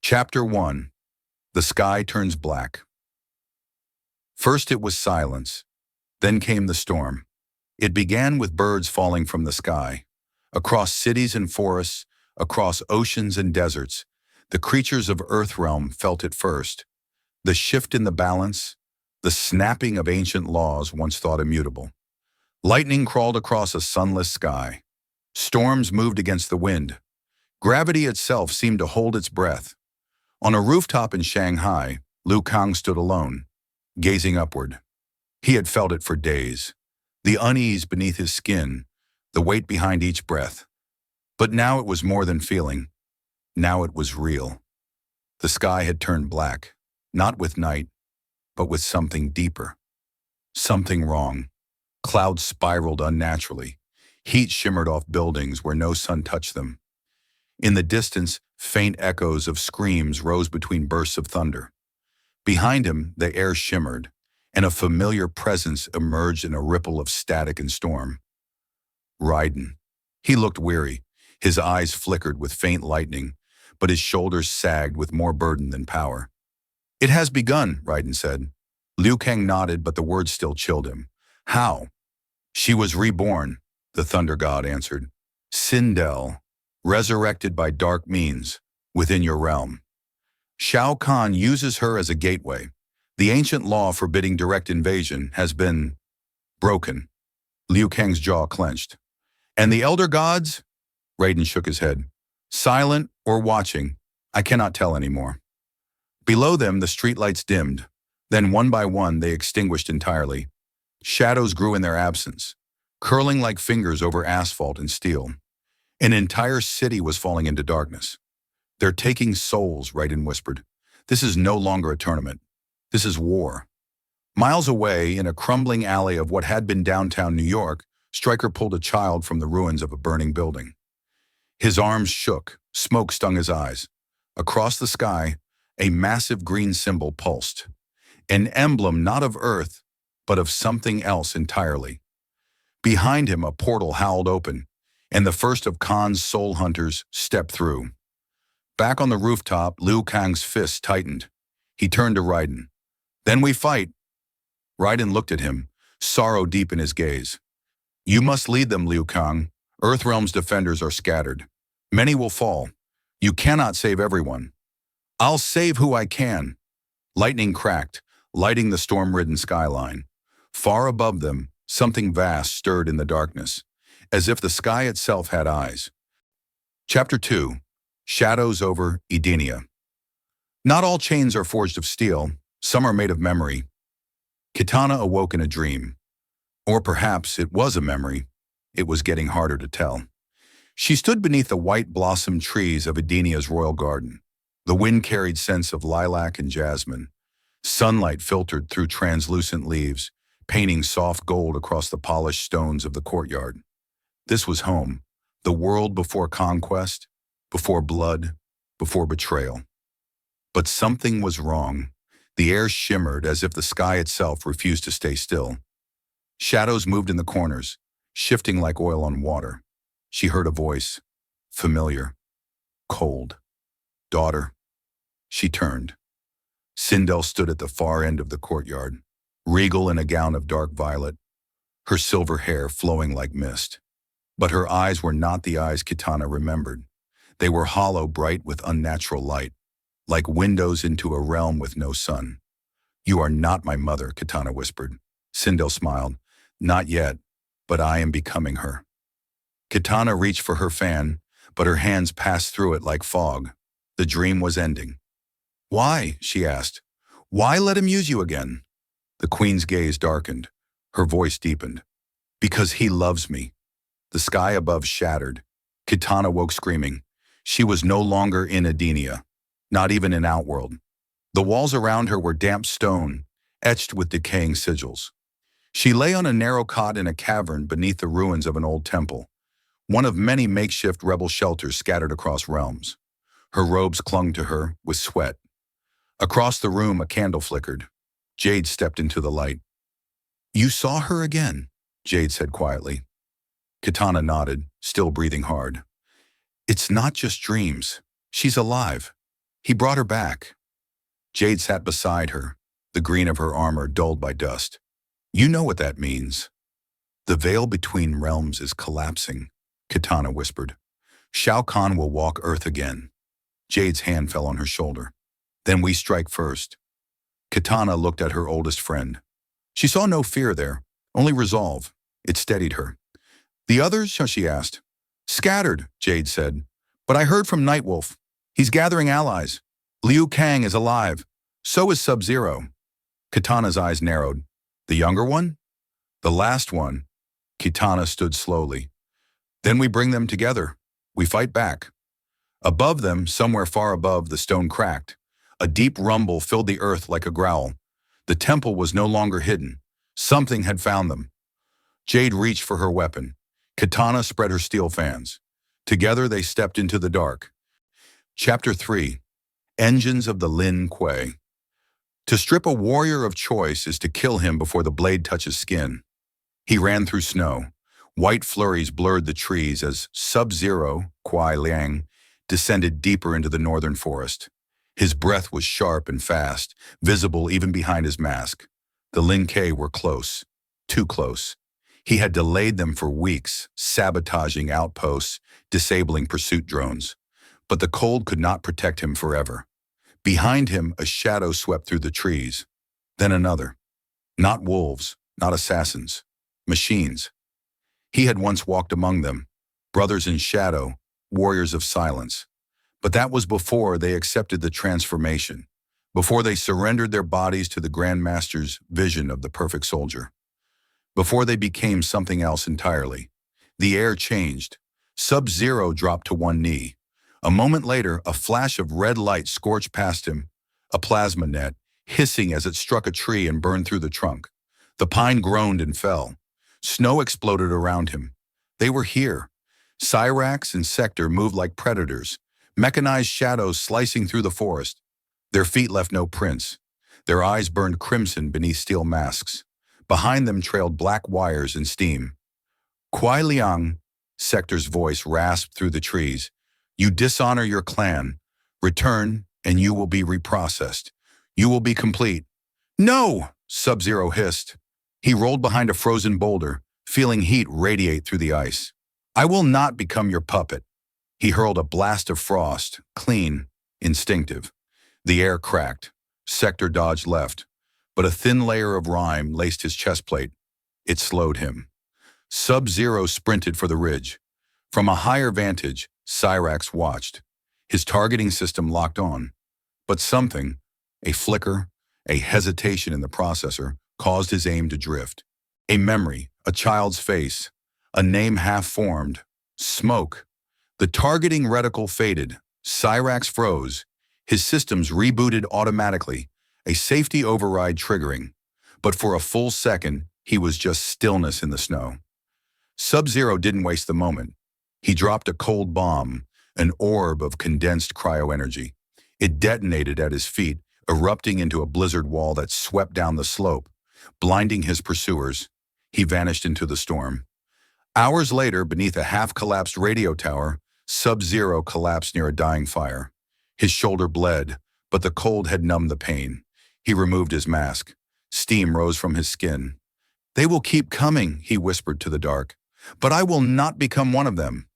Chapter 1. The Sky Turns Black. First it was silence. Then came the storm. It began with birds falling from the sky. Across cities and forests, across oceans and deserts, the creatures of Earthrealm felt it first. The shift in the balance, the snapping of ancient laws once thought immutable. Lightning crawled across a sunless sky. Storms moved against the wind. Gravity itself seemed to hold its breath. On a rooftop in Shanghai, Liu Kang stood alone, gazing upward. He had felt it for days. The unease beneath his skin, the weight behind each breath. But now it was more than feeling. Now it was real. The sky had turned black, not with night, but with something deeper. Something wrong. Clouds spiraled unnaturally. Heat shimmered off buildings where no sun touched them. In the distance, faint echoes of screams rose between bursts of thunder. Behind him, the air shimmered, and a familiar presence emerged in a ripple of static and storm. Raiden. He looked weary. His eyes flickered with faint lightning, but his shoulders sagged with more burden than power. "It has begun," Raiden said. Liu Kang nodded, but the words still chilled him. "How?" "She was reborn," the Thunder God answered. "Sindel, resurrected by dark means, within your realm. Shao Kahn uses her as a gateway. The ancient law forbidding direct invasion has been broken." Liu Kang's jaw clenched. "And the Elder Gods?" Raiden shook his head. "Silent or watching, I cannot tell anymore." Below them, the streetlights dimmed. Then one by one, they extinguished entirely. Shadows grew in their absence, curling like fingers over asphalt and steel. An entire city was falling into darkness. "They're taking souls," Raiden whispered. "This is no longer a tournament. This is war." Miles away, in a crumbling alley of what had been downtown New York, Stryker pulled a child from the ruins of a burning building. His arms shook, smoke stung his eyes. Across the sky, a massive green symbol pulsed. An emblem not of Earth, but of something else entirely. Behind him, a portal howled open, and the first of Khan's soul hunters stepped through. Back on the rooftop, Liu Kang's fists tightened. He turned to Raiden. "Then we fight." Raiden looked at him, sorrow deep in his gaze. "You must lead them, Liu Kang. Earthrealm's defenders are scattered. Many will fall. You cannot save everyone." "I'll save who I can." Lightning cracked, lighting the storm-ridden skyline. Far above them, something vast stirred in the darkness, as if the sky itself had eyes. Chapter 2. Shadows over Edenia. Not all chains are forged of steel. Some are made of memory. Kitana awoke in a dream. Or perhaps it was a memory. It was getting harder to tell. She stood beneath the white-blossomed trees of Edenia's royal garden. The wind carried scents of lilac and jasmine. Sunlight filtered through translucent leaves, painting soft gold across the polished stones of the courtyard. This was home, the world before conquest, before blood, before betrayal. But something was wrong. The air shimmered as if the sky itself refused to stay still. Shadows moved in the corners, shifting like oil on water. She heard a voice, familiar, cold. "Daughter." She turned. Sindel stood at the far end of the courtyard, regal in a gown of dark violet, her silver hair flowing like mist. But her eyes were not the eyes Kitana remembered. They were hollow, bright with unnatural light, like windows into a realm with no sun. "You are not my mother," Kitana whispered. Sindel smiled. "Not yet, but I am becoming her." Kitana reached for her fan, but her hands passed through it like fog. The dream was ending. "Why?" she asked. "Why let him use you again?" The queen's gaze darkened. Her voice deepened. "Because he loves me." The sky above shattered. Kitana woke screaming. She was no longer in Edenia, not even in Outworld. The walls around her were damp stone, etched with decaying sigils. She lay on a narrow cot in a cavern beneath the ruins of an old temple, one of many makeshift rebel shelters scattered across realms. Her robes clung to her with sweat. Across the room, a candle flickered. Jade stepped into the light. "You saw her again," Jade said quietly. Kitana nodded, still breathing hard. "It's not just dreams. She's alive." He brought her back. Jade sat beside her, the green of her armor dulled by dust. You know what that means. The veil between realms is collapsing, Kitana whispered. Shao Kahn will walk Earth again. Jade's hand fell on her shoulder. Then we strike first. Kitana looked at her oldest friend. She saw no fear there, only resolve. It steadied her. The others, she asked. Scattered, Jade said. But I heard from Nightwolf. He's gathering allies. Liu Kang is alive. So is Sub-Zero. Kitana's eyes narrowed. The younger one? The last one. Kitana stood slowly. Then we bring them together. We fight back. Above them, somewhere far above, the stone cracked. A deep rumble filled the earth like a growl. The temple was no longer hidden. Something had found them. Jade reached for her weapon. Kitana spread her steel fans. Together they stepped into the dark. Chapter 3. Engines of the Lin Kuei. To strip a warrior of choice is to kill him before the blade touches skin. He ran through snow. White flurries blurred the trees as Sub-Zero, Kuai Liang, descended deeper into the northern forest. His breath was sharp and fast, visible even behind his mask. The Lin Kuei were close, too close. He had delayed them for weeks, sabotaging outposts, disabling pursuit drones. But the cold could not protect him forever. Behind him, a shadow swept through the trees. Then another. Not wolves, not assassins. Machines. He had once walked among them, brothers in shadow, warriors of silence. But that was before they accepted the transformation, before they surrendered their bodies to the Grand Master's vision of the perfect soldier. Before they became something else entirely. The air changed. Sub-Zero dropped to one knee. A moment later, a flash of red light scorched past him, a plasma net, hissing as it struck a tree and burned through the trunk. The pine groaned and fell. Snow exploded around him. They were here. Cyrax and Sector moved like predators, mechanized shadows slicing through the forest. Their feet left no prints. Their eyes burned crimson beneath steel masks. Behind them trailed black wires and steam. Kuai Liang, Sector's voice rasped through the trees. You dishonor your clan. Return, and you will be reprocessed. You will be complete. No! Sub-Zero hissed. He rolled behind a frozen boulder, feeling heat radiate through the ice. I will not become your puppet. He hurled a blast of frost, clean, instinctive. The air cracked. Sector dodged left, but a thin layer of rime laced his chest plate. It slowed him. Sub-Zero sprinted for the ridge. From a higher vantage, Cyrax watched. His targeting system locked on. But something, a flicker, a hesitation in the processor, caused his aim to drift. A memory, a child's face, a name half-formed. Smoke. The targeting reticle faded. Cyrax froze. His systems rebooted automatically, a safety override triggering. But for a full second, he was just stillness in the snow. Sub-Zero didn't waste the moment. He dropped a cold bomb, an orb of condensed cryo-energy. It detonated at his feet, erupting into a blizzard wall that swept down the slope. Blinding his pursuers, he vanished into the storm. Hours later, beneath a half-collapsed radio tower, Sub-Zero collapsed near a dying fire. His shoulder bled, but the cold had numbed the pain. He removed his mask. Steam rose from his skin. They will keep coming, he whispered to the dark. But I will not become one of them.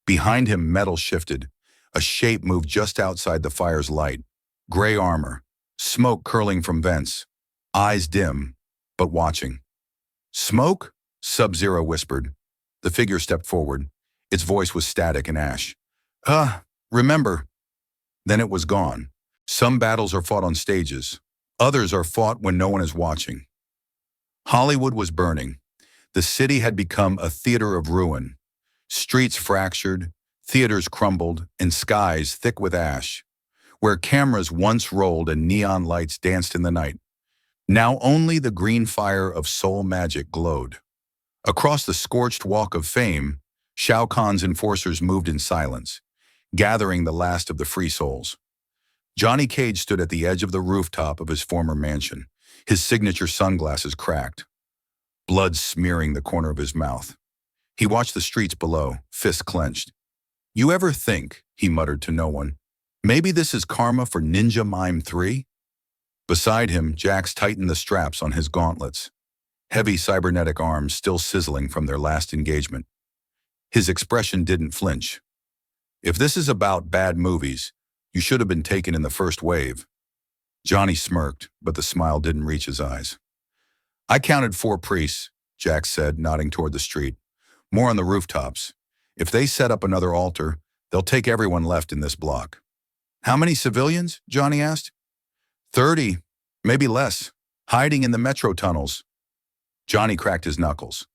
Behind him, metal shifted. A shape moved just outside the fire's light. Gray armor, smoke curling from vents. Eyes dim, but watching. Smoke? Sub-Zero whispered. The figure stepped forward. Its voice was static and ash. Remember. Then it was gone. Some battles are fought on stages. Others are fought when no one is watching. Hollywood was burning. The city had become a theater of ruin. Streets fractured, theaters crumbled, and skies thick with ash. Where cameras once rolled and neon lights danced in the night, now only the green fire of soul magic glowed. Across the scorched walk of fame, Shao Kahn's enforcers moved in silence, gathering the last of the free souls. Johnny Cage stood at the edge of the rooftop of his former mansion, his signature sunglasses cracked, blood smearing the corner of his mouth. He watched the streets below, fists clenched. You ever think, he muttered to no one, Maybe this is karma for Ninja Mime 3? Beside him, Jax tightened the straps on his gauntlets, heavy cybernetic arms still sizzling from their last engagement. His expression didn't flinch. If this is about bad movies, you should have been taken in the first wave. Johnny smirked, but the smile didn't reach his eyes. I counted 4 priests, Jax said, nodding toward the street. More on the rooftops. If they set up another altar, they'll take everyone left in this block. How many civilians? Johnny asked. 30, maybe less, hiding in the metro tunnels. Johnny cracked his knuckles.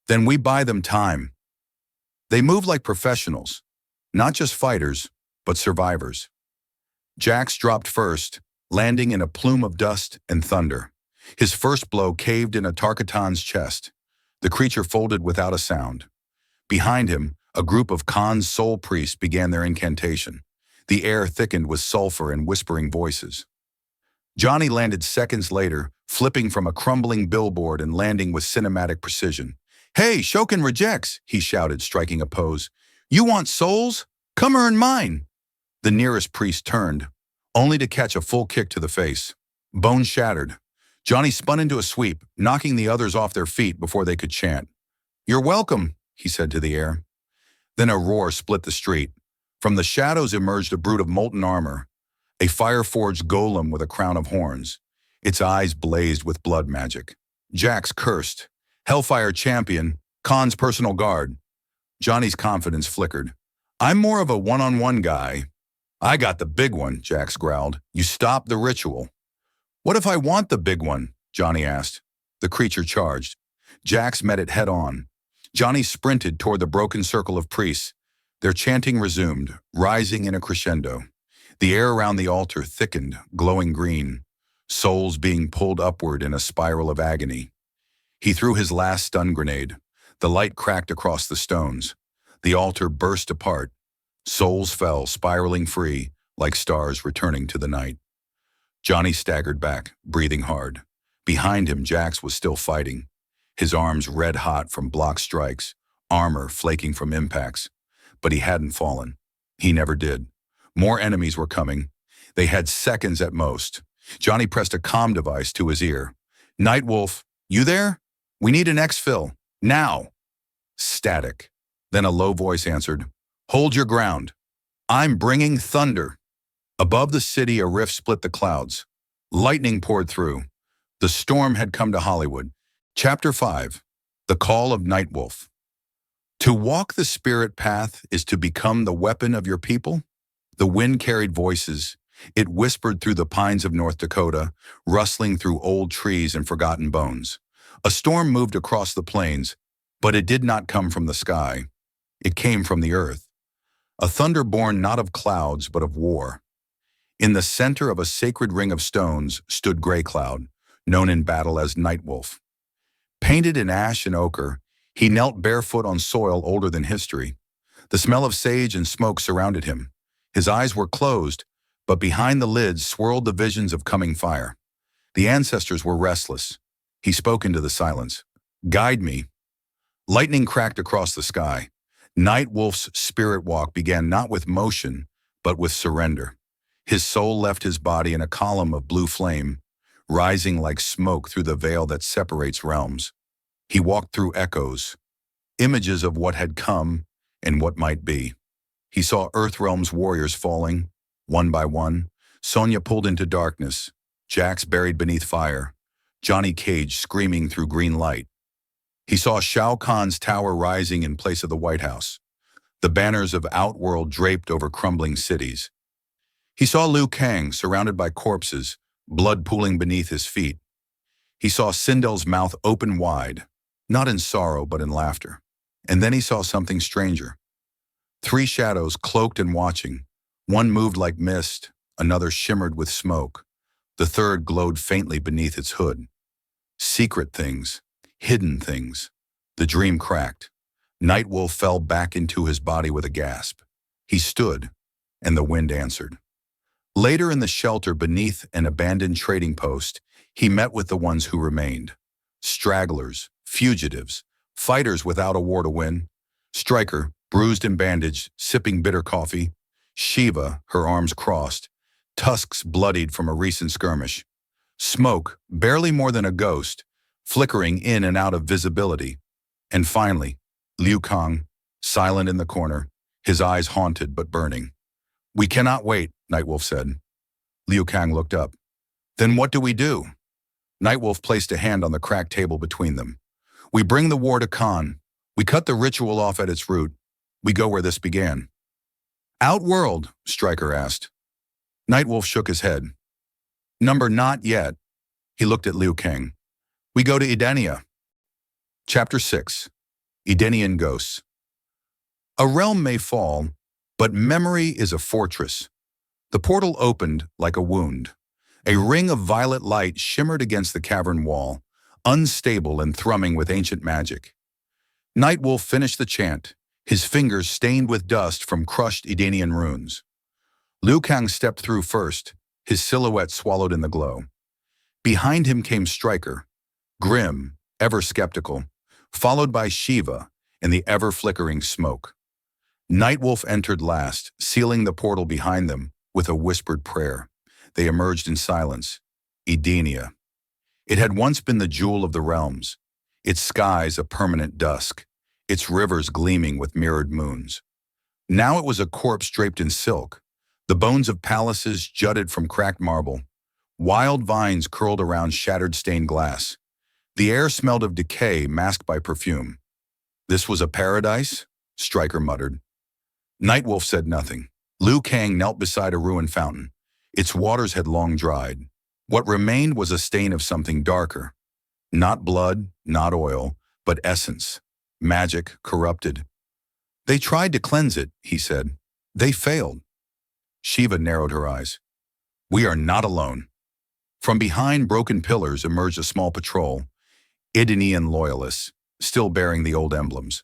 Then we buy them time. They move like professionals, not just fighters, but survivors. Jax dropped first, landing in a plume of dust and thunder. His first blow caved in a Tarkatan's chest. The creature folded without a sound. Behind him, a group of Khan's soul priests began their incantation. The air thickened with sulfur and whispering voices. Johnny landed seconds later, flipping from a crumbling billboard and landing with cinematic precision. Hey, Shokin rejects, he shouted, striking a pose. You want souls? Come earn mine. The nearest priest turned, only to catch a full kick to the face. Bone shattered. Johnny spun into a sweep, knocking the others off their feet before they could chant. You're welcome, he said to the air. Then a roar split the street. From the shadows emerged a brute of molten armor, a fire-forged golem with a crown of horns. Its eyes blazed with blood magic. Jax cursed. Hellfire champion, Khan's personal guard. Johnny's confidence flickered. I'm more of a one-on-one guy. I got the big one, Jax growled. You stopped the ritual. What if I want the big one? Johnny asked. The creature charged. Jax met it head-on. Johnny sprinted toward the broken circle of priests. Their chanting resumed, rising in a crescendo. The air around the altar thickened, glowing green, souls being pulled upward in a spiral of agony. He threw his last stun grenade. The light cracked across the stones. The altar burst apart. Souls fell, spiraling free, like stars returning to the night. Johnny staggered back, breathing hard. Behind him, Jax was still fighting, his arms red-hot from block strikes, armor flaking from impacts. But he hadn't fallen. He never did. More enemies were coming. They had seconds at most. Johnny pressed a comm device to his ear. Nightwolf, you there? We need an exfil. Now. Static. Then a low voice answered, Hold your ground. I'm bringing thunder. Above the city, a rift split the clouds. Lightning poured through. The storm had come to Hollywood. Chapter 5. The Call of Nightwolf. To walk the spirit path is to become the weapon of your people? The wind carried voices. It whispered through the pines of North Dakota, rustling through old trees and forgotten bones. A storm moved across the plains, but it did not come from the sky. It came from the earth. A thunder born not of clouds, but of war. In the center of a sacred ring of stones stood Grey Cloud, known in battle as Nightwolf. Painted in ash and ochre, he knelt barefoot on soil older than history. The smell of sage and smoke surrounded him. His eyes were closed, but behind the lids swirled the visions of coming fire. The ancestors were restless. He spoke into the silence. Guide me. Lightning cracked across the sky. Nightwolf's spirit walk began not with motion, but with surrender. His soul left his body in a column of blue flame, rising like smoke through the veil that separates realms. He walked through echoes, images of what had come and what might be. He saw Earthrealm's warriors falling, one by one. Sonya pulled into darkness, Jax buried beneath fire, Johnny Cage screaming through green light. He saw Shao Kahn's tower rising in place of the White House, the banners of Outworld draped over crumbling cities. He saw Liu Kang surrounded by corpses, blood pooling beneath his feet. He saw Sindel's mouth open wide, not in sorrow but in laughter. And then he saw something stranger. 3 shadows cloaked and watching. One moved like mist, another shimmered with smoke. The third glowed faintly beneath its hood. Secret things, hidden things. The dream cracked. Nightwolf fell back into his body with a gasp. He stood, and the wind answered. Later in the shelter beneath an abandoned trading post, he met with the ones who remained. Stragglers, fugitives, fighters without a war to win. Stryker, bruised and bandaged, sipping bitter coffee. Shiva, her arms crossed, tusks bloodied from a recent skirmish. Smoke, barely more than a ghost, flickering in and out of visibility. And finally, Liu Kang, silent in the corner, his eyes haunted but burning. "We cannot wait," Nightwolf said. Liu Kang looked up. "Then what do we do?" Nightwolf placed a hand on the cracked table between them. "We bring the war to Khan. We cut the ritual off at its root. We go where this began." "Outworld?" Stryker asked. Nightwolf shook his head. "Number not yet." He looked at Liu Kang. "We go to Edenia." Chapter 6. Edenian Ghosts. A realm may fall, but memory is a fortress. The portal opened like a wound. A ring of violet light shimmered against the cavern wall, unstable and thrumming with ancient magic. Nightwolf finished the chant, his fingers stained with dust from crushed Edenian runes. Liu Kang stepped through first, his silhouette swallowed in the glow. Behind him came Stryker, grim, ever skeptical, followed by Shiva in the ever-flickering smoke. Nightwolf entered last, sealing the portal behind them with a whispered prayer. They emerged in silence. Edenia. It had once been the jewel of the realms, its skies a permanent dusk, its rivers gleaming with mirrored moons. Now it was a corpse draped in silk. The bones of palaces jutted from cracked marble. Wild vines curled around shattered stained glass. The air smelled of decay masked by perfume. "This was a paradise?" Stryker muttered. Nightwolf said nothing. Liu Kang knelt beside a ruined fountain. Its waters had long dried. What remained was a stain of something darker. Not blood, not oil, but essence. Magic, corrupted. "They tried to cleanse it," he said. "They failed." Shiva narrowed her eyes. "We are not alone." From behind broken pillars emerged a small patrol, Edenian loyalists, still bearing the old emblems.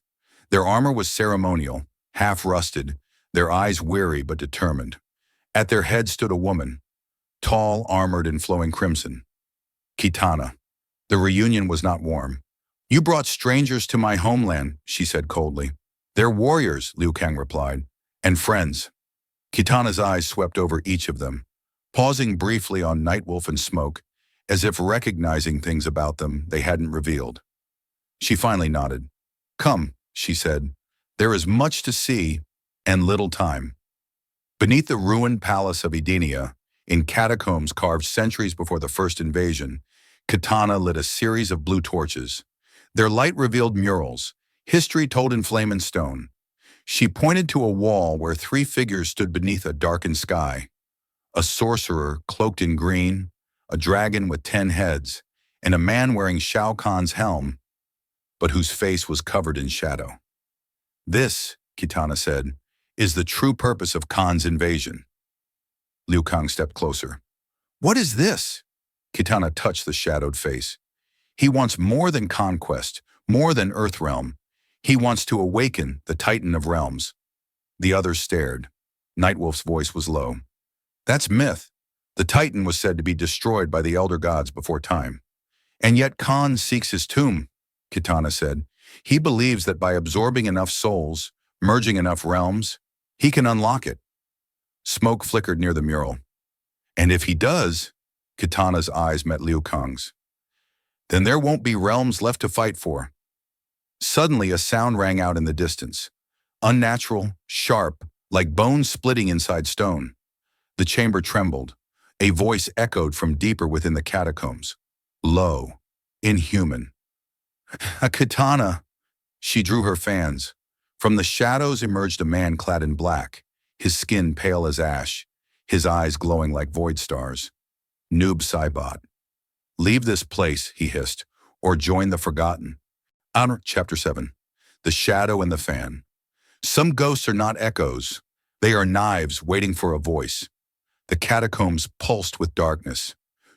Their armor was ceremonial, half-rusted, their eyes weary but determined. At their head stood a woman, tall, armored in flowing crimson. Kitana. The reunion was not warm. "You brought strangers to my homeland," she said coldly. "They're warriors," Liu Kang replied, "and friends." Kitana's eyes swept over each of them, pausing briefly on Nightwolf and Smoke, as if recognizing things about them they hadn't revealed. She finally nodded. "Come," she said. "There is much to see, and little time." Beneath the ruined palace of Edenia, in catacombs carved centuries before the first invasion, Kitana lit a series of blue torches. Their light revealed murals, history told in flame and stone. She pointed to a wall where 3 figures stood beneath a darkened sky. A sorcerer cloaked in green, a dragon with 10 heads, and a man wearing Shao Kahn's helm, but whose face was covered in shadow. "This," Kitana said, "is the true purpose of Kahn's invasion." Liu Kang stepped closer. "What is this?" Kitana touched the shadowed face. "He wants more than conquest, more than Earthrealm. He wants to awaken the Titan of Realms." The others stared. Nightwolf's voice was low. "That's myth. The Titan was said to be destroyed by the Elder Gods before time. And yet Khan seeks his tomb," Kitana said. "He believes that by absorbing enough souls, merging enough realms, he can unlock it." Smoke flickered near the mural. "And if he does," Kitana's eyes met Liu Kang's, "then there won't be realms left to fight for." Suddenly a sound rang out in the distance. Unnatural, sharp, like bones splitting inside stone. The chamber trembled. A voice echoed from deeper within the catacombs. Low, inhuman. "A Kitana." She drew her fans. From the shadows emerged a man clad in black, his skin pale as ash, his eyes glowing like void stars. "Noob Saibot. Leave this place," he hissed, "or join the Forgotten." Chapter 7. The Shadow and the Fan. Some ghosts are not echoes. They are knives waiting for a voice. The catacombs pulsed with darkness.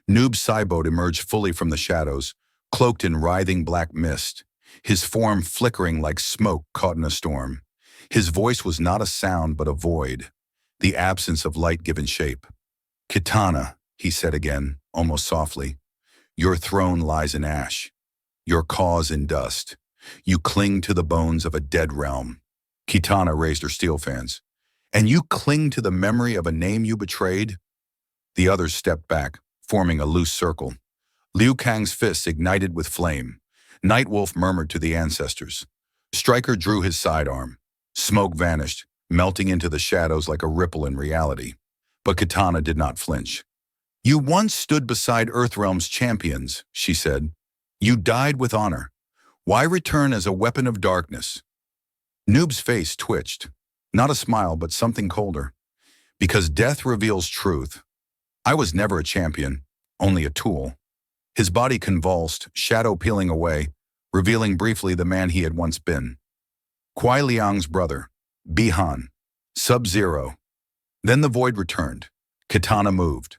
Noob Saibot emerged fully from the shadows, cloaked in writhing black mist, his form flickering like smoke caught in a storm. His voice was not a sound but a void, the absence of light given shape. "Kitana," he said again, almost softly, "your throne lies in ash, your cause in dust. You cling to the bones of a dead realm." Kitana raised her steel fans. And you cling to the memory of a name you betrayed? The others stepped back, forming a loose circle. Liu Kang's fists ignited with flame. Nightwolf murmured to the ancestors. Stryker drew his sidearm. Smoke vanished, melting into the shadows like a ripple in reality. But Kitana did not flinch. You once stood beside Earthrealm's champions, she said. You died with honor. Why return as a weapon of darkness? Noob's face twitched. Not a smile, but something colder. Because death reveals truth. I was never a champion, only a tool. His body convulsed, shadow peeling away, revealing briefly the man he had once been. Kuai Liang's brother, Bihan, Sub-Zero. Then the void returned. Kitana moved.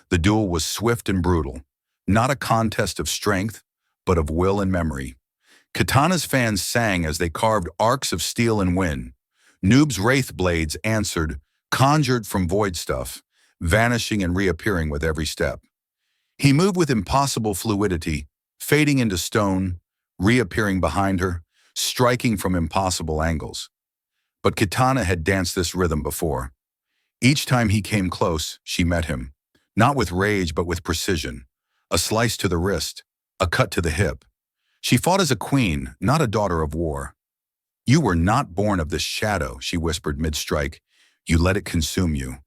The duel was swift and brutal, not a contest of strength, but of will and memory. Kitana's fans sang as they carved arcs of steel and wind. Noob's wraith blades answered, conjured from void stuff, vanishing and reappearing with every step. He moved with impossible fluidity, fading into stone, reappearing behind her, striking from impossible angles. But Kitana had danced this rhythm before. Each time he came close, she met him. Not with rage, but with precision. A slice to the wrist, a cut to the hip. She fought as a queen, not a daughter of war. You were not born of this shadow, she whispered mid-strike. You let it consume you.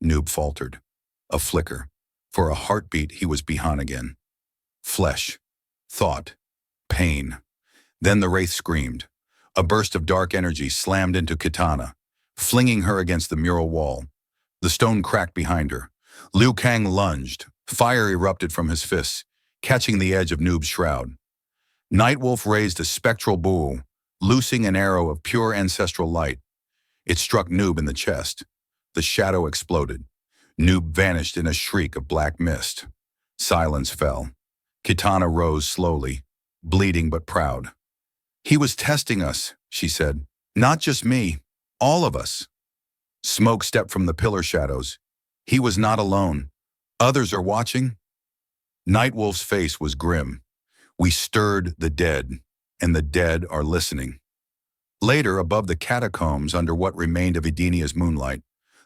Noob faltered. A flicker. For a heartbeat, he was Bihan again. Flesh. Thought. Pain. Then the wraith screamed. A burst of dark energy slammed into Kitana, flinging her against the mural wall. The stone cracked behind her. Liu Kang lunged. Fire erupted from his fists, catching the edge of Noob's shroud. Nightwolf raised a spectral bull, loosing an arrow of pure ancestral light. It struck Noob in the chest. The shadow exploded. Noob vanished in a shriek of black mist. Silence fell. Kitana rose slowly, bleeding but proud. He was testing us, she said. Not just me, all of us. Smoke stepped from the pillar shadows. He was not alone. Others are watching. Nightwolf's face was grim. We stirred the dead, and the dead are listening. Later, above the catacombs under what remained of Edenia's moonlight,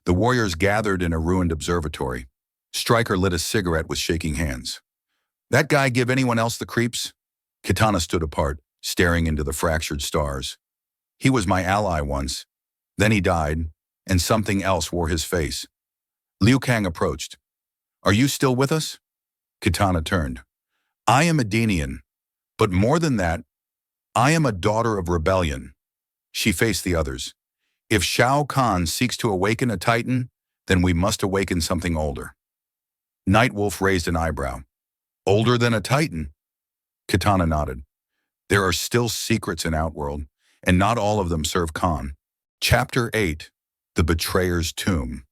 the warriors gathered in a ruined observatory. Stryker lit a cigarette with shaking hands. That guy give anyone else the creeps? Kitana stood apart, staring into the fractured stars. He was my ally once. Then he died, and something else wore his face. Liu Kang approached. Are you still with us? Kitana turned. I am Edenian, but more than that, I am a daughter of rebellion. She faced the others. If Shao Kahn seeks to awaken a Titan, then we must awaken something older. Nightwolf raised an eyebrow. Older than a Titan? Kitana nodded. There are still secrets in Outworld, and not all of them serve Kahn. Chapter 8. The Betrayer's Tomb.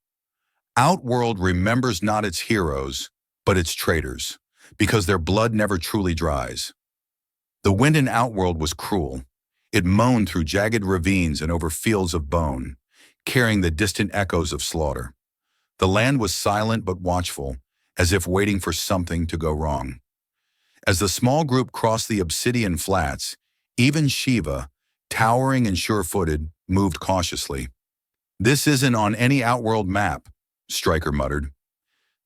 Outworld remembers not its heroes, but its traitors, because their blood never truly dries. The wind in Outworld was cruel. It moaned through jagged ravines and over fields of bone, carrying the distant echoes of slaughter. The land was silent but watchful, as if waiting for something to go wrong. As the small group crossed the obsidian flats, even Shiva, towering and sure-footed, moved cautiously. This isn't on any Outworld map, Stryker muttered.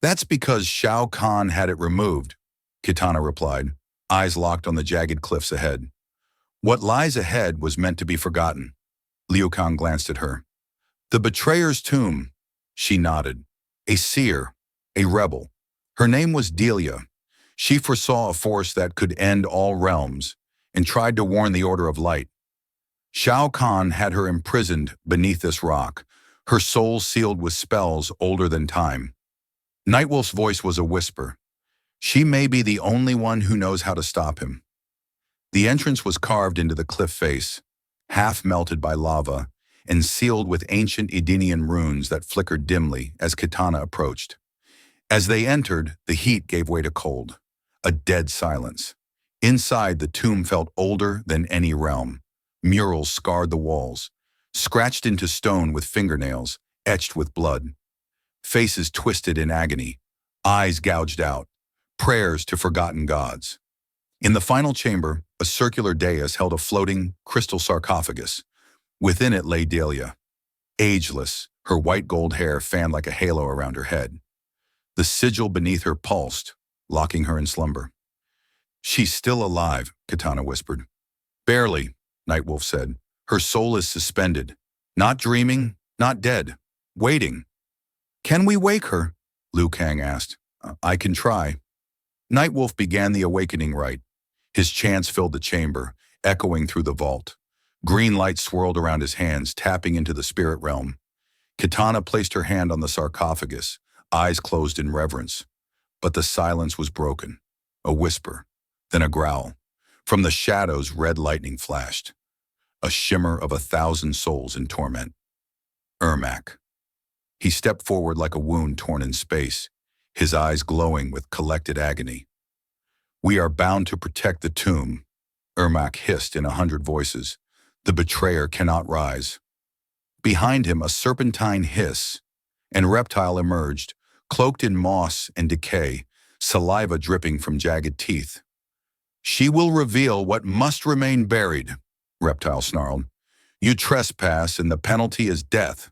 That's because Shao Kahn had it removed, Kitana replied, eyes locked on the jagged cliffs ahead. What lies ahead was meant to be forgotten. Liu Kang glanced at her. The Betrayer's Tomb, she nodded. A seer, a rebel. Her name was Delia. She foresaw a force that could end all realms and tried to warn the Order of Light. Shao Kahn had her imprisoned beneath this rock, her soul sealed with spells older than time. Nightwolf's voice was a whisper. She may be the only one who knows how to stop him. The entrance was carved into the cliff face, half melted by lava, and sealed with ancient Edenian runes that flickered dimly as Kitana approached. As they entered, the heat gave way to cold, a dead silence. Inside, the tomb felt older than any realm. Murals scarred the walls, scratched into stone with fingernails, etched with blood. Faces twisted in agony, eyes gouged out, prayers to forgotten gods. In the final chamber, a circular dais held a floating, crystal sarcophagus. Within it lay Delia, ageless, Her white gold hair fanned like a halo around her head. The sigil beneath her pulsed, locking her in slumber. "She's still alive," Katana whispered. "Barely," Nightwolf said. "Her soul is suspended. Not dreaming, not dead. Waiting." "Can we wake her?" Liu Kang asked. "I can try." Nightwolf began the awakening rite. His chants filled the chamber, echoing through the vault. Green light swirled around his hands, tapping into the spirit realm. Katana placed her hand on the sarcophagus, eyes closed in reverence. But the silence was broken. A whisper, then a growl. From the shadows, red lightning flashed. A shimmer of 1,000 souls in torment. Ermac. He stepped forward like a wound torn in space, his eyes glowing with collected agony. "We are bound to protect the tomb," Ermac hissed in 100 voices. "The betrayer cannot rise." Behind him, a serpentine hiss, and Reptile emerged, cloaked in moss and decay, saliva dripping from jagged teeth. "She will reveal what must remain buried," Reptile snarled. "You trespass, and the penalty is death."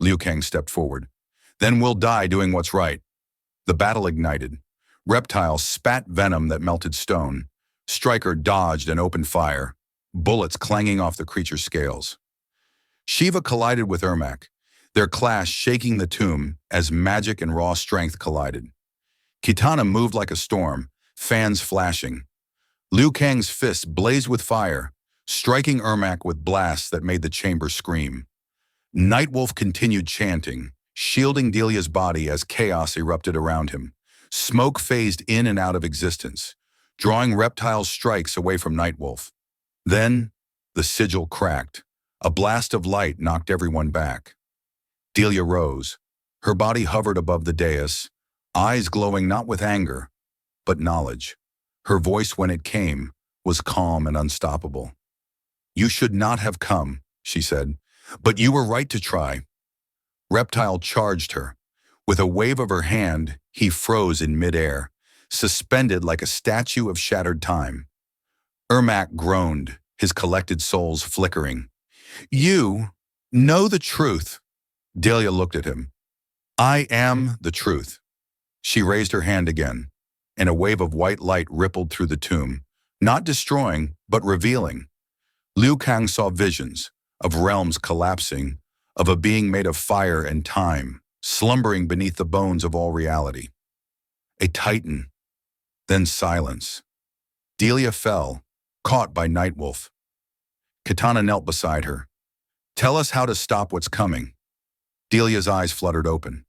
Liu Kang stepped forward. "Then we'll die doing what's right." The battle ignited. Reptile spat venom that melted stone. Stryker dodged and opened fire, bullets clanging off the creature's scales. Shiva collided with Ermac, their clash shaking the tomb as magic and raw strength collided. Kitana moved like a storm, fans flashing. Liu Kang's fists blazed with fire, striking Ermac with blasts that made the chamber scream. Nightwolf continued chanting, shielding Delia's body as chaos erupted around him. Smoke phased in and out of existence, drawing Reptile's strikes away from Nightwolf. Then, the sigil cracked. A blast of light knocked everyone back. Delia rose. Her body hovered above the dais, eyes glowing not with anger, but knowledge. Her voice, when it came, was calm and unstoppable. "You should not have come," she said, "but you were right to try." Reptile charged her. With a wave of her hand, he froze in midair, suspended like a statue of shattered time. Ermac groaned, his collected souls flickering. "You know the truth." Delia looked at him. "I am the truth." She raised her hand again, and a wave of white light rippled through the tomb, not destroying, but revealing. Liu Kang saw visions of realms collapsing, of a being made of fire and time, slumbering beneath the bones of all reality. A titan, then silence. Delia fell, caught by Nightwolf. Katana knelt beside her. "Tell us how to stop what's coming." Delia's eyes fluttered open.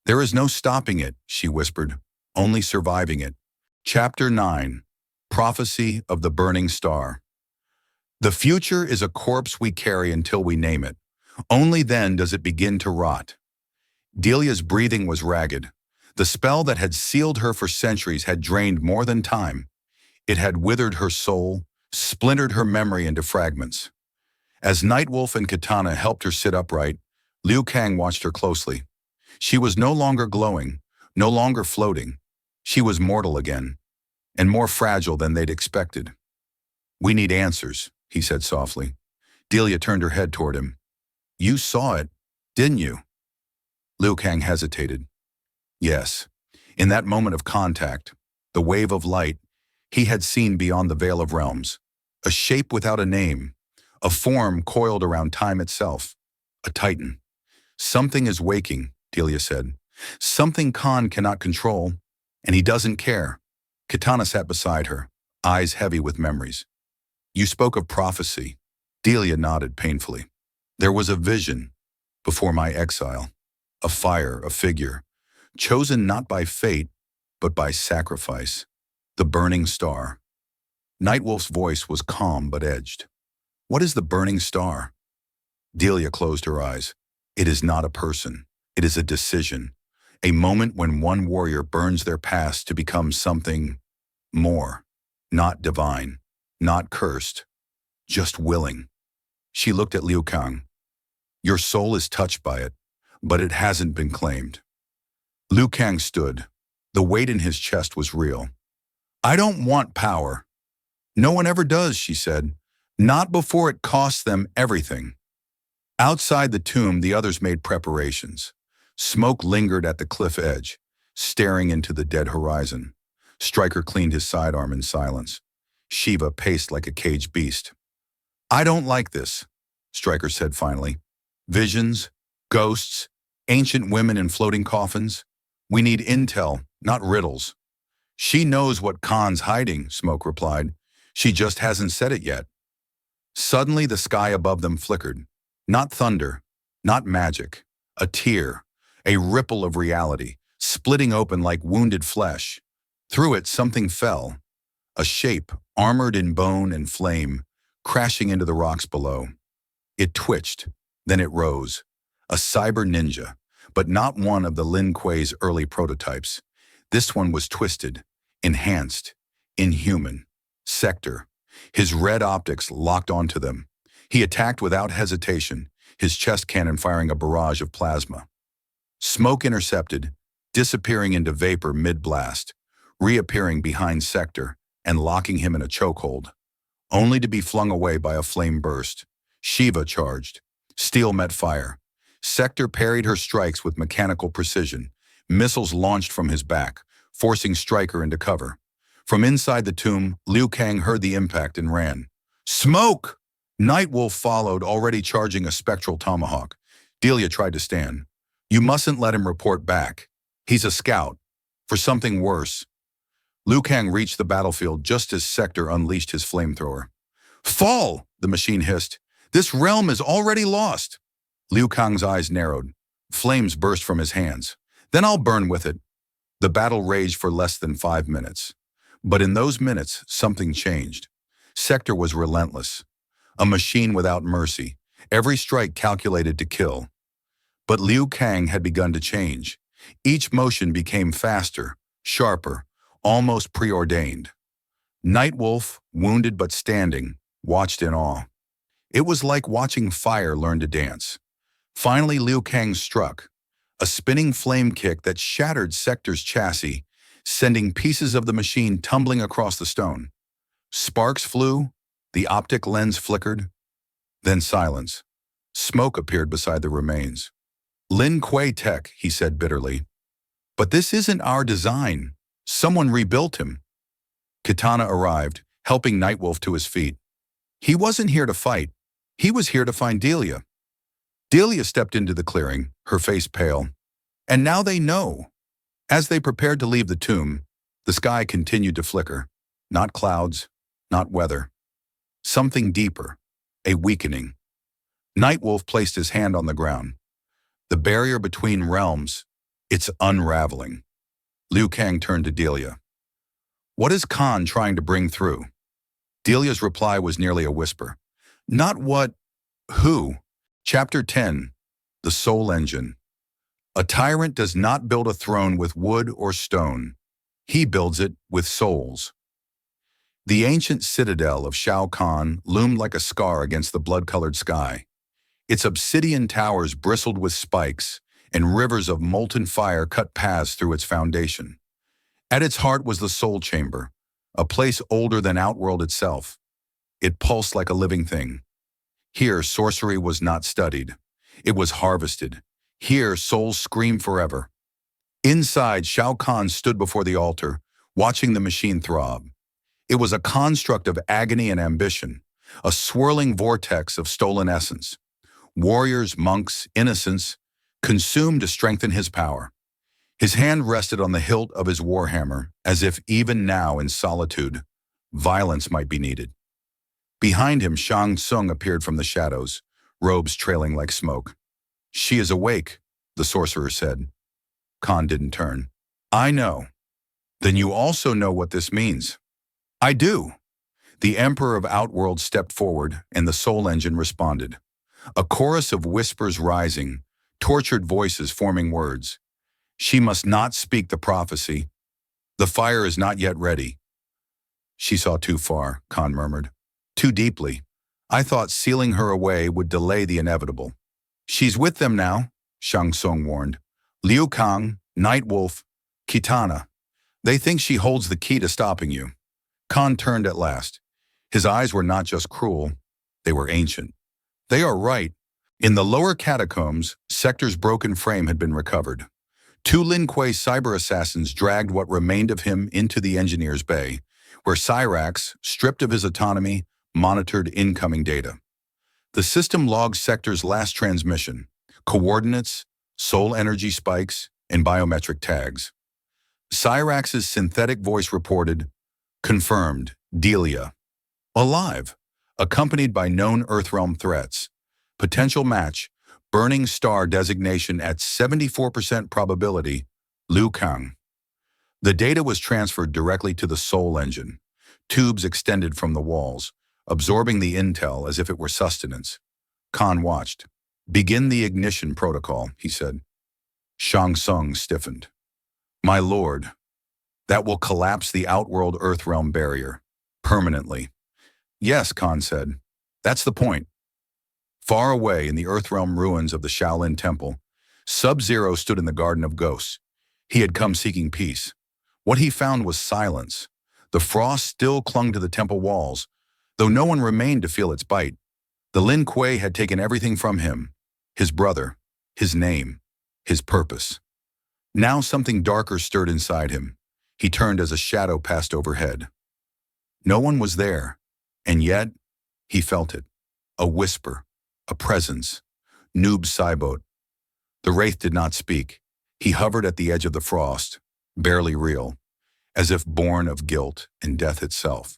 "There is no stopping it," she whispered, "only surviving it." Chapter 9. Prophecy of the Burning Star. The future is a corpse we carry until we name it. Only then does it begin to rot. Delia's breathing was ragged. The spell that had sealed her for centuries had drained more than time. It had withered her soul, splintered her memory into fragments. As Nightwolf and Katana helped her sit upright, Liu Kang watched her closely. She was no longer glowing, no longer floating. She was mortal again, and more fragile than they'd expected. "We need answers," he said softly. Delia turned her head toward him. "You saw it, didn't you?" Liu Kang hesitated. Yes, in that moment of contact, the wave of light, he had seen beyond the veil of realms, a shape without a name, a form coiled around time itself, a titan. "Something is waking," Delia said. "Something Khan cannot control, and he doesn't care." Katana sat beside her, eyes heavy with memories. "You spoke of prophecy." Delia nodded painfully. "There was a vision before my exile, a fire, a figure, chosen not by fate, but by sacrifice, the burning star." Nightwolf's voice was calm but edged. "What is the burning star?" Delia closed her eyes. "It is not a person. It is a decision, a moment when one warrior burns their past to become something more, not divine, not cursed, just willing." She looked at Liu Kang. "Your soul is touched by it, but it hasn't been claimed." Liu Kang stood. The weight in his chest was real. "I don't want power." "No one ever does," she said. "Not before it costs them everything." Outside the tomb, the others made preparations. Smoke lingered at the cliff edge, staring into the dead horizon. Stryker cleaned his sidearm in silence. Shiva paced like a caged beast. "I don't like this," Stryker said finally. "Visions, ghosts, ancient women in floating coffins. We need intel, not riddles." "She knows what Khan's hiding," Smoke replied. "She just hasn't said it yet." Suddenly the sky above them flickered. Not thunder, not magic. A tear, a ripple of reality, splitting open like wounded flesh. Through it something fell. A shape, armored in bone and flame, crashing into the rocks below. It twitched, then it rose. A cyber ninja, but not one of the Lin Kuei's early prototypes. This one was twisted, enhanced, inhuman. Sector. His red optics locked onto them. He attacked without hesitation, his chest cannon firing a barrage of plasma. Smoke intercepted, disappearing into vapor mid-blast, reappearing behind Sector and locking him in a chokehold, only to be flung away by a flame burst. Shiva charged. Steel met fire. Sector parried her strikes with mechanical precision. Missiles launched from his back, forcing Stryker into cover. From inside the tomb, Liu Kang heard the impact and ran. "Smoke!" Nightwolf followed, already charging a spectral tomahawk. Delia tried to stand. "You mustn't let him report back. He's a scout. For something worse." Liu Kang reached the battlefield just as Sector unleashed his flamethrower. "Fall!" the machine hissed. "This realm is already lost." Liu Kang's eyes narrowed. Flames burst from his hands. "Then I'll burn with it." The battle raged for less than 5 minutes. But in those minutes, something changed. Sector was relentless. A machine without mercy, every strike calculated to kill. But Liu Kang had begun to change. Each motion became faster, sharper, almost preordained. Nightwolf, wounded but standing, watched in awe. It was like watching fire learn to dance. Finally, Liu Kang struck, a spinning flame kick that shattered Sector's chassis, sending pieces of the machine tumbling across the stone. Sparks flew, the optic lens flickered, then silence. Smoke appeared beside the remains. "Lin Kuei tech," he said bitterly. "But this isn't our design. Someone rebuilt him." Kitana arrived, helping Nightwolf to his feet. "He wasn't here to fight. He was here to find Delia." Delia stepped into the clearing, her face pale. "And now they know." As they prepared to leave the tomb, the sky continued to flicker. Not clouds, not weather. Something deeper, a weakening. Nightwolf placed his hand on the ground. The barrier between realms, it's unraveling. Liu Kang turned to Delia. "What is Khan trying to bring through?" Delia's reply was nearly a whisper. "Not what, who." Chapter 10, The Soul Engine. A tyrant does not build a throne with wood or stone. He builds it with souls. The ancient citadel of Shao Kahn loomed like a scar against the blood-colored sky. Its obsidian towers bristled with spikes, and rivers of molten fire cut paths through its foundation. At its heart was the Soul Chamber, a place older than Outworld itself. It pulsed like a living thing. Here, sorcery was not studied. It was harvested. Here, souls screamed forever. Inside, Shao Kahn stood before the altar, watching the machine throb. It was a construct of agony and ambition, a swirling vortex of stolen essence. Warriors, monks, innocents, consumed to strengthen his power. His hand rested on the hilt of his warhammer, as if even now in solitude, violence might be needed. Behind him, Shang Tsung appeared from the shadows, robes trailing like smoke. "She is awake," the sorcerer said. Khan didn't turn. "I know." "Then you also know what this means." "I do." The Emperor of Outworld stepped forward, and the Soul Engine responded. A chorus of whispers rising, tortured voices forming words. "She must not speak the prophecy. The fire is not yet ready." "She saw too far," Khan murmured. "Too deeply. I thought sealing her away would delay the inevitable." "She's with them now," Shang Tsung warned. "Liu Kang, Nightwolf, Kitana. They think she holds the key to stopping you." Khan turned at last. His eyes were not just cruel, they were ancient. "They are right. In the lower catacombs, Sector's broken frame had been recovered. Two Lin Kuei cyber assassins dragged what remained of him into the engineer's bay, where Cyrax, stripped of his autonomy, monitored incoming data. The system logged Sector's last transmission, coordinates, soul energy spikes, and biometric tags. Cyrax's synthetic voice reported, confirmed, Delia. Alive, accompanied by known Earthrealm threats. Potential match, burning star designation at 74% probability, Liu Kang. The data was transferred directly to the Soul Engine. Tubes extended from the walls, absorbing the intel as if it were sustenance. Khan watched. Begin the ignition protocol, he said. Shang Tsung stiffened. My lord, that will collapse the outworld Earthrealm barrier. Permanently. Yes, Khan said. That's the point. Far away in the Earthrealm ruins of the Shaolin Temple, Sub-Zero stood in the Garden of Ghosts. He had come seeking peace. What he found was silence. The frost still clung to the temple walls, though no one remained to feel its bite. The Lin Kuei had taken everything from him, his brother, his name, his purpose. Now something darker stirred inside him. He turned as a shadow passed overhead. No one was there, and yet he felt it. A whisper, a presence. Noob Saibot. The wraith did not speak. He hovered at the edge of the frost, barely real, as if born of guilt and death itself.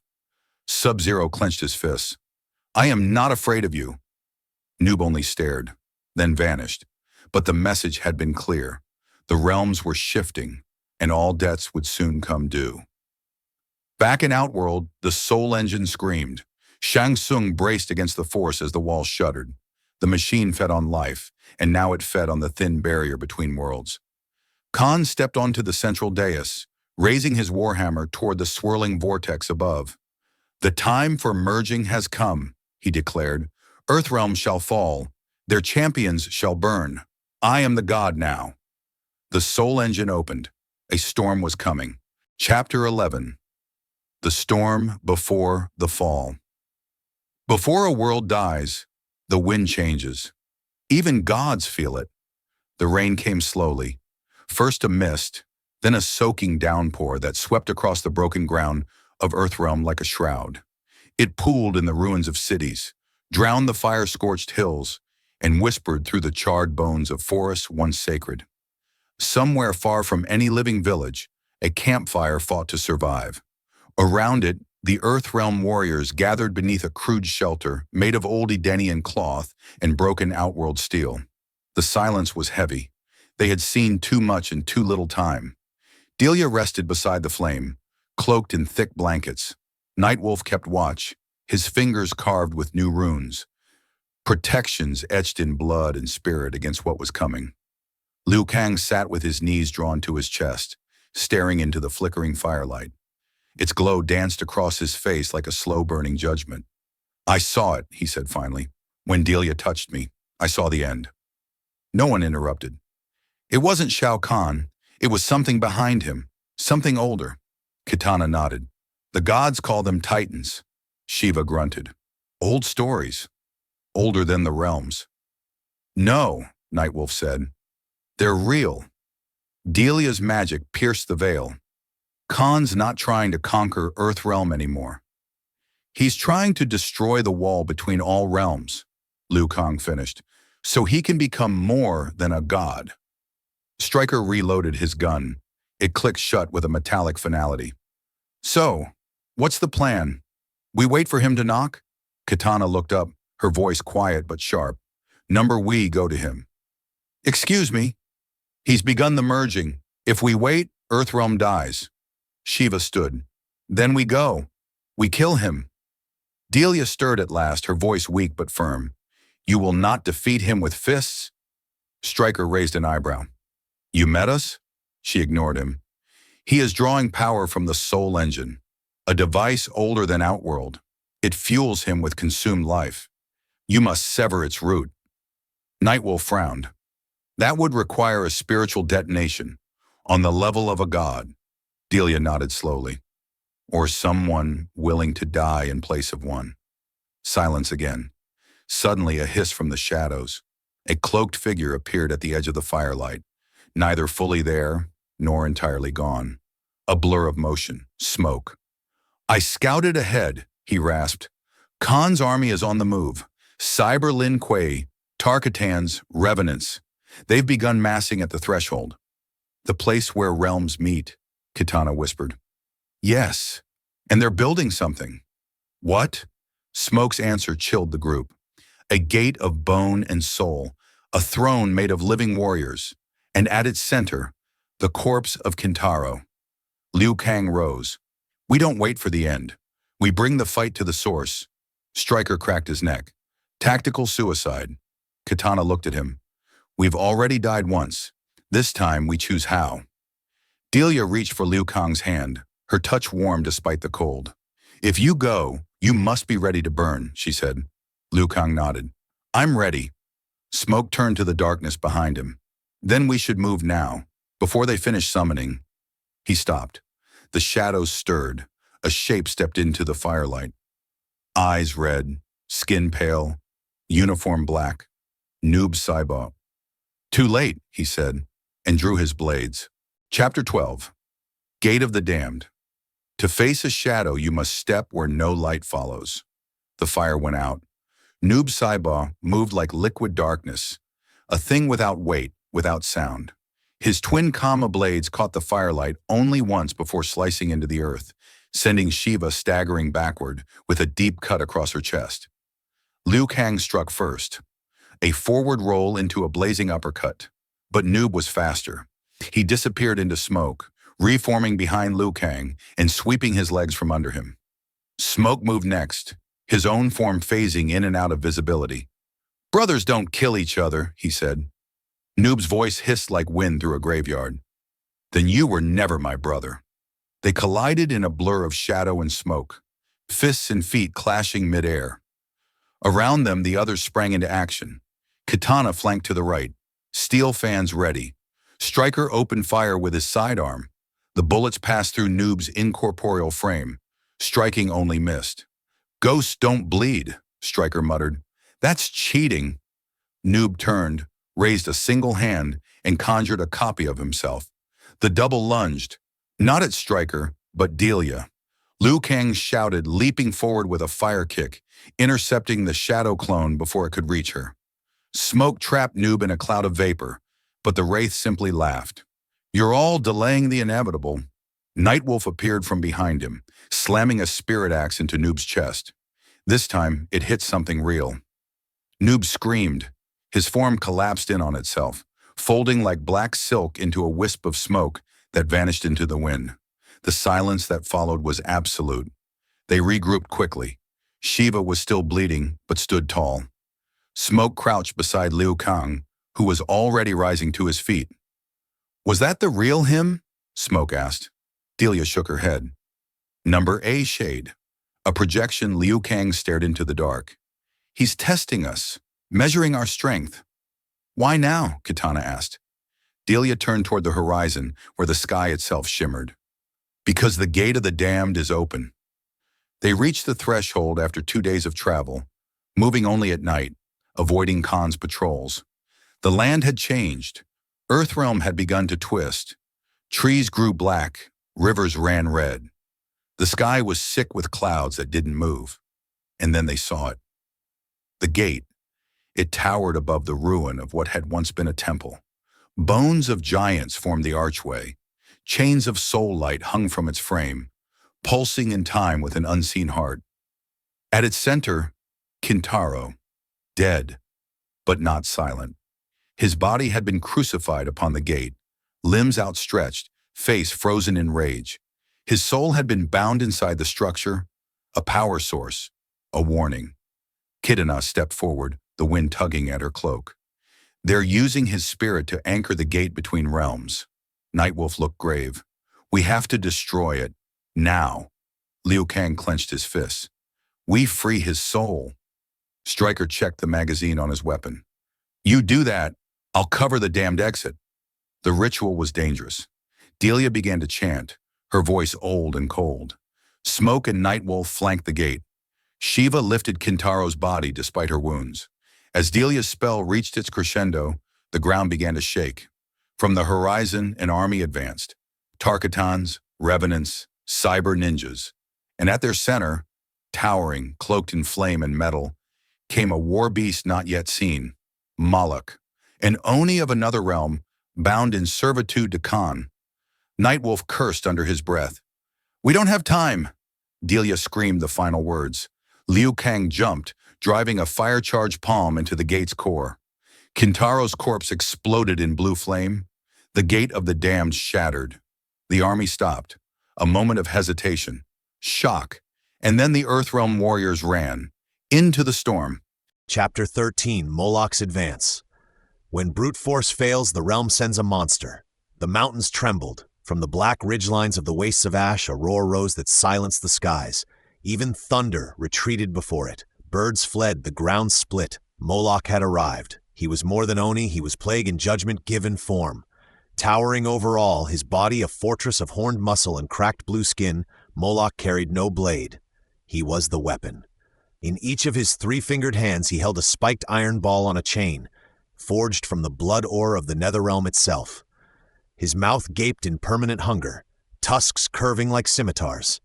Sub-Zero clenched his fists. I am not afraid of you. Noob only stared, then vanished. But the message had been clear. The realms were shifting, and all debts would soon come due. Back in Outworld, the Soul Engine screamed. Shang Tsung braced against the force as the walls shuddered. The machine fed on life, and now it fed on the thin barrier between worlds. Khan stepped onto the central dais, raising his warhammer toward the swirling vortex above. The time for merging has come, he declared. Earthrealm shall fall. Their champions shall burn. I am the god now. The Soul Engine opened. A storm was coming. Chapter 11. The Storm Before the Fall. Before a world dies, the wind changes. Even gods feel it. The rain came slowly. First a mist, then a soaking downpour that swept across the broken ground of Earthrealm like a shroud. It pooled in the ruins of cities, drowned the fire-scorched hills, and whispered through the charred bones of forests once sacred. Somewhere far from any living village, a campfire fought to survive. Around it, the Earthrealm warriors gathered beneath a crude shelter made of old Edenian cloth and broken outworld steel. The silence was heavy. They had seen too much in too little time. Delia rested beside the flame, cloaked in thick blankets. Nightwolf kept watch, his fingers carved with new runes. Protections etched in blood and spirit against what was coming. Liu Kang sat with his knees drawn to his chest, staring into the flickering firelight. Its glow danced across his face like a slow-burning judgment. I saw it, he said finally. When Delia touched me, I saw the end. No one interrupted. It wasn't Shao Kahn. It was something behind him, something older. Kitana nodded. The gods call them titans. Shiva grunted. Old stories. Older than the realms. No, Nightwolf said. They're real. Delia's magic pierced the veil. Khan's not trying to conquer Earthrealm anymore. He's trying to destroy the wall between all realms, Liu Kang finished, so he can become more than a god. Stryker reloaded his gun. It clicked shut with a metallic finality. So, what's the plan? We wait for him to knock? Kitana looked up, her voice quiet but sharp. We go to him. Excuse me. He's begun the merging. If we wait, Earthrealm dies. Shiva stood. Then we go. We kill him. Delia stirred at last, her voice weak but firm. You will not defeat him with fists? Stryker raised an eyebrow. You met us? She ignored him. He is drawing power from the Soul Engine, a device older than Outworld. It fuels him with consumed life. You must sever its root. Nightwolf frowned. That would require a spiritual detonation, on the level of a god. Delia nodded slowly. Or someone willing to die in place of one. Silence again. Suddenly a hiss from the shadows. A cloaked figure appeared at the edge of the firelight, neither fully there nor entirely gone. A blur of motion, smoke. I scouted ahead, he rasped. Khan's army is on the move. Cyber Lin Kuei, Tarkatans, Revenants. They've begun massing at the threshold. The place where realms meet, Kitana whispered. Yes, and they're building something. What? Smoke's answer chilled the group. A gate of bone and soul, a throne made of living warriors, and at its center, the corpse of Kintaro. Liu Kang rose. We don't wait for the end. We bring the fight to the source. Stryker cracked his neck. Tactical suicide. Kitana looked at him. We've already died once. This time we choose how. Delia reached for Liu Kang's hand, her touch warm despite the cold. If you go, you must be ready to burn, she said. Liu Kang nodded. I'm ready. Smoke turned to the darkness behind him. Then we should move now, before they finish summoning. He stopped. The shadows stirred. A shape stepped into the firelight. Eyes red, skin pale, uniform black. Noob Saibot. Too late, he said, and drew his blades. Chapter 12. Gate of the Damned. To face a shadow, you must step where no light follows. The fire went out. Noob Saibot moved like liquid darkness, a thing without weight, without sound. His twin Kama blades caught the firelight only once before slicing into the earth, sending Shiva staggering backward with a deep cut across her chest. Liu Kang struck first, a forward roll into a blazing uppercut, but Noob was faster. He disappeared into smoke, reforming behind Liu Kang and sweeping his legs from under him. Smoke moved next, his own form phasing in and out of visibility. Brothers don't kill each other, he said. Noob's voice hissed like wind through a graveyard. Then you were never my brother. They collided in a blur of shadow and smoke, fists and feet clashing midair. Around them, the others sprang into action. Kitana flanked to the right, steel fans ready. Stryker opened fire with his sidearm. The bullets passed through Noob's incorporeal frame. Striking only missed. Ghosts don't bleed, Stryker muttered. That's cheating. Noob turned, raised a single hand, and conjured a copy of himself. The double lunged, not at Stryker, but Delia. Liu Kang shouted, leaping forward with a fire kick, intercepting the shadow clone before it could reach her. Smoke trapped Noob in a cloud of vapor, but the Wraith simply laughed. You're all delaying the inevitable. Nightwolf appeared from behind him, slamming a spirit axe into Noob's chest. This time, it hit something real. Noob screamed. His form collapsed in on itself, folding like black silk into a wisp of smoke that vanished into the wind. The silence that followed was absolute. They regrouped quickly. Shiva was still bleeding, but stood tall. Smoke crouched beside Liu Kang, who was already rising to his feet. Was that the real him? Smoke asked. Delia shook her head. Number A shade. A projection. Liu Kang stared into the dark. He's testing us, measuring our strength. Why now? Kitana asked. Delia turned toward the horizon, where the sky itself shimmered. Because the gate of the damned is open. They reached the threshold after 2 days of travel, moving only at night, avoiding Khan's patrols. The land had changed. Earthrealm had begun to twist. Trees grew black, rivers ran red. The sky was sick with clouds that didn't move. And then they saw it. The gate. It towered above the ruin of what had once been a temple. Bones of giants formed the archway. Chains of soul light hung from its frame, pulsing in time with an unseen heart. At its center, Kintaro, dead, but not silent. His body had been crucified upon the gate, limbs outstretched, face frozen in rage. His soul had been bound inside the structure, a power source, a warning. Kitana stepped forward, the wind tugging at her cloak. They're using his spirit to anchor the gate between realms. Nightwolf looked grave. We have to destroy it. Now. Liu Kang clenched his fists. We free his soul. Stryker checked the magazine on his weapon. You do that, I'll cover the damned exit. The ritual was dangerous. Delia began to chant, her voice old and cold. Smoke and Nightwolf flanked the gate. Shiva lifted Kintaro's body despite her wounds. As Delia's spell reached its crescendo, the ground began to shake. From the horizon, an army advanced. Tarkatans, revenants, cyber ninjas. And at their center, towering, cloaked in flame and metal, came a war beast not yet seen, Moloch, an Oni of another realm, bound in servitude to Khan. Nightwolf cursed under his breath. "We don't have time!" Delia screamed the final words. Liu Kang jumped, driving a fire-charged palm into the gate's core. Kintaro's corpse exploded in blue flame. The gate of the damned shattered. The army stopped. A moment of hesitation, shock, and then the Earthrealm warriors ran into the storm. Chapter 13, Moloch's Advance. When brute force fails, the realm sends a monster. The mountains trembled. From the black ridgelines of the wastes of ash, a roar rose that silenced the skies. Even thunder retreated before it. Birds fled, the ground split. Moloch had arrived. He was more than Oni, he was plague and judgment given form. Towering over all, his body a fortress of horned muscle and cracked blue skin, Moloch carried no blade. He was the weapon. In each of his three-fingered hands he held a spiked iron ball on a chain, forged from the blood ore of the Netherrealm itself. His mouth gaped in permanent hunger, tusks curving like scimitars.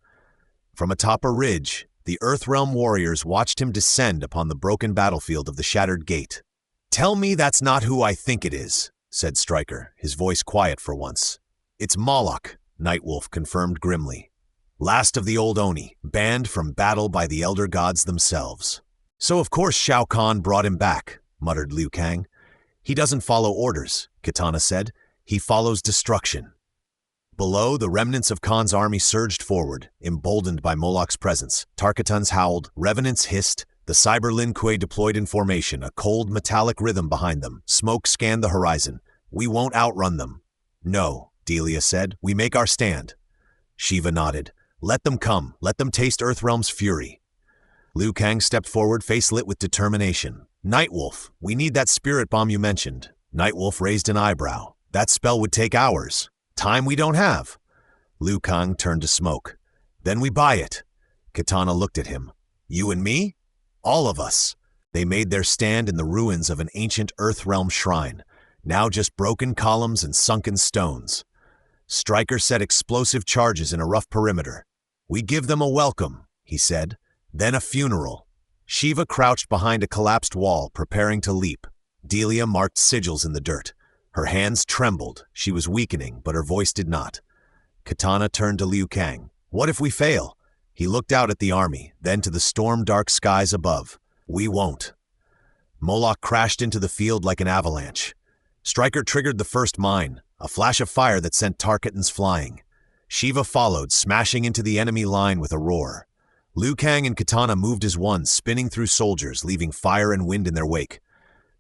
From atop a ridge, the Earthrealm warriors watched him descend upon the broken battlefield of the shattered gate. "Tell me that's not who I think it is," said Stryker, his voice quiet for once. "It's Moloch," Nightwolf confirmed grimly. "Last of the old Oni, banned from battle by the Elder Gods themselves." "So of course Shao Kahn brought him back," muttered Liu Kang. "He doesn't follow orders," Kitana said. "He follows destruction." Below, the remnants of Khan's army surged forward, emboldened by Moloch's presence. Tarkatans howled, revenants hissed, the Cyber Lin Kuei deployed in formation, a cold metallic rhythm behind them. Smoke scanned the horizon. "We won't outrun them." "No," Delia said. "We make our stand." Shiva nodded. "Let them come. Let them taste Earthrealm's fury." Liu Kang stepped forward, face lit with determination. "Nightwolf, we need that spirit bomb you mentioned." Nightwolf raised an eyebrow. "That spell would take hours. Time we don't have." Liu Kang turned to Smoke. "Then we buy it." Kitana looked at him. "You and me?" "All of us." They made their stand in the ruins of an ancient Earthrealm shrine, now just broken columns and sunken stones. Stryker set explosive charges in a rough perimeter. "We give them a welcome," he said, "then a funeral." Shiva crouched behind a collapsed wall, preparing to leap. Delia marked sigils in the dirt. Her hands trembled. She was weakening, but her voice did not. Kitana turned to Liu Kang. "What if we fail?" He looked out at the army, then to the storm-dark skies above. "We won't." Moloch crashed into the field like an avalanche. Stryker triggered the first mine, a flash of fire that sent Tarkatans flying. Shiva followed, smashing into the enemy line with a roar. Liu Kang and Kitana moved as one, spinning through soldiers, leaving fire and wind in their wake.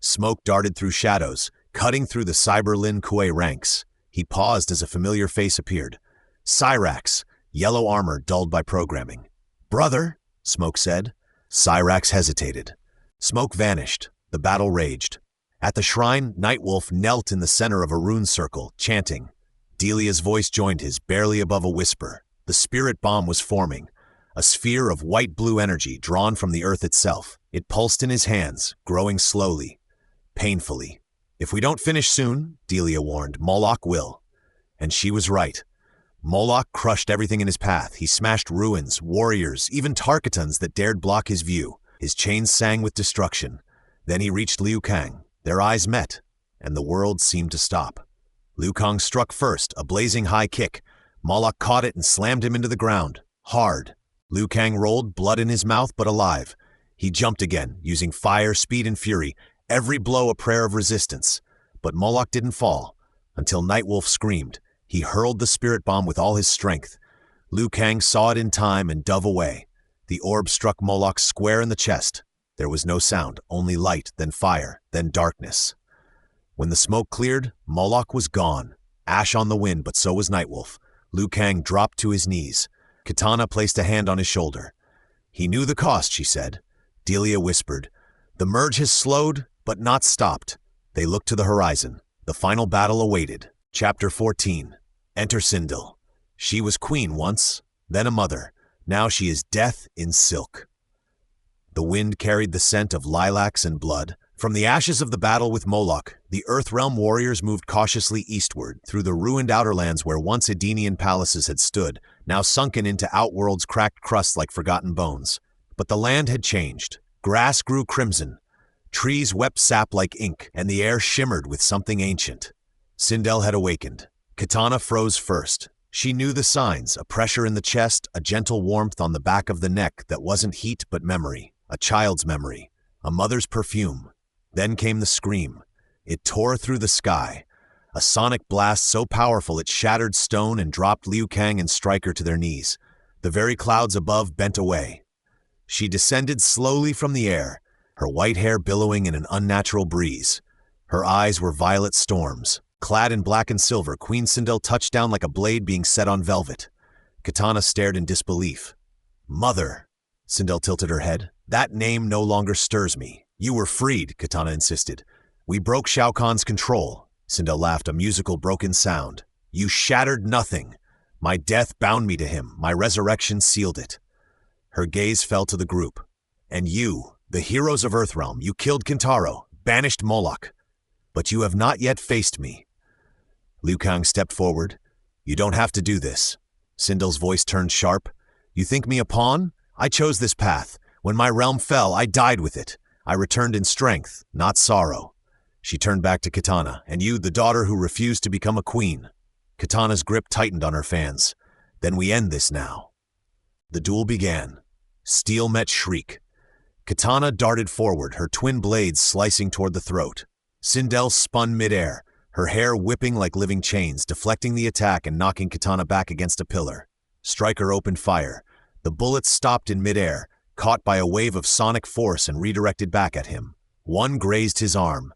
Smoke darted through shadows, cutting through the Cyber Lin Kuei ranks. He paused as a familiar face appeared. Cyrax, yellow armor dulled by programming. "Brother," Smoke said. Cyrax hesitated. Smoke vanished. The battle raged. At the shrine, Nightwolf knelt in the center of a rune circle, chanting. Delia's voice joined his, barely above a whisper. The spirit bomb was forming, a sphere of white-blue energy drawn from the earth itself. It pulsed in his hands, growing slowly, painfully. "If we don't finish soon," Delia warned, "Moloch will." And she was right. Moloch crushed everything in his path. He smashed ruins, warriors, even Tarkatans that dared block his view. His chains sang with destruction. Then he reached Liu Kang. Their eyes met, and the world seemed to stop. Liu Kang struck first, a blazing high kick. Moloch caught it and slammed him into the ground, hard. Liu Kang rolled, blood in his mouth, but alive. He jumped again, using fire, speed, and fury, every blow a prayer of resistance. But Moloch didn't fall, until Nightwolf screamed. He hurled the spirit bomb with all his strength. Liu Kang saw it in time and dove away. The orb struck Moloch square in the chest. There was no sound, only light, then fire, then darkness. When the smoke cleared, Moloch was gone. Ash on the wind, but so was Nightwolf. Liu Kang dropped to his knees. Kitana placed a hand on his shoulder. "He knew the cost," she said. Delia whispered, "The merge has slowed, but not stopped." They looked to the horizon. The final battle awaited. Chapter 14. Enter Sindel. She was queen once, then a mother. Now she is death in silk. The wind carried the scent of lilacs and blood. From the ashes of the battle with Moloch, the Earthrealm warriors moved cautiously eastward through the ruined Outerlands where once Edenian palaces had stood, now sunken into Outworld's cracked crust like forgotten bones. But the land had changed. Grass grew crimson, trees wept sap like ink, and the air shimmered with something ancient. Sindel had awakened. Katana froze first. She knew the signs, a pressure in the chest, a gentle warmth on the back of the neck that wasn't heat but memory, a child's memory, a mother's perfume. Then came the scream. It tore through the sky, a sonic blast so powerful it shattered stone and dropped Liu Kang and Stryker to their knees. The very clouds above bent away. She descended slowly from the air, her white hair billowing in an unnatural breeze. Her eyes were violet storms. Clad in black and silver, Queen Sindel touched down like a blade being set on velvet. Katana stared in disbelief. "Mother," Sindel tilted her head. "That name no longer stirs me." "You were freed," Katana insisted. "We broke Shao Kahn's control." Sindel laughed, a musical broken sound. "You shattered nothing. My death bound me to him. My resurrection sealed it." Her gaze fell to the group. "And you, the heroes of Earthrealm, you killed Kintaro, banished Moloch. But you have not yet faced me." Liu Kang stepped forward. "You don't have to do this." Sindel's voice turned sharp. "You think me a pawn? I chose this path. When my realm fell, I died with it. I returned in strength, not sorrow." She turned back to Katana. "And you, the daughter who refused to become a queen." Katana's grip tightened on her fans. "Then we end this now." The duel began. Steel met shriek. Katana darted forward, her twin blades slicing toward the throat. Sindel spun midair, her hair whipping like living chains, deflecting the attack and knocking Katana back against a pillar. Stryker opened fire. The bullets stopped in midair, caught by a wave of sonic force and redirected back at him. One grazed his arm.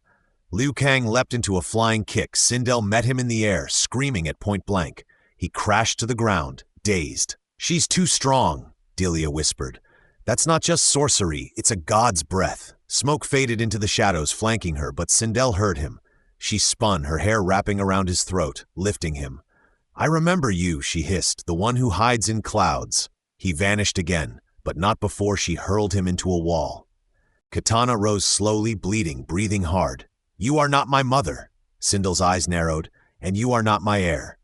Liu Kang leapt into a flying kick. Sindel met him in the air, screaming at point blank. He crashed to the ground, dazed. "She's too strong," Delia whispered. "That's not just sorcery, it's a god's breath." Smoke faded into the shadows, flanking her, but Sindel heard him. She spun, her hair wrapping around his throat, lifting him. "I remember you," she hissed, "the one who hides in clouds." He vanished again, but not before she hurled him into a wall. Katana rose slowly, bleeding, breathing hard. "You are not my mother." Sindel's eyes narrowed. "And you are not my heir."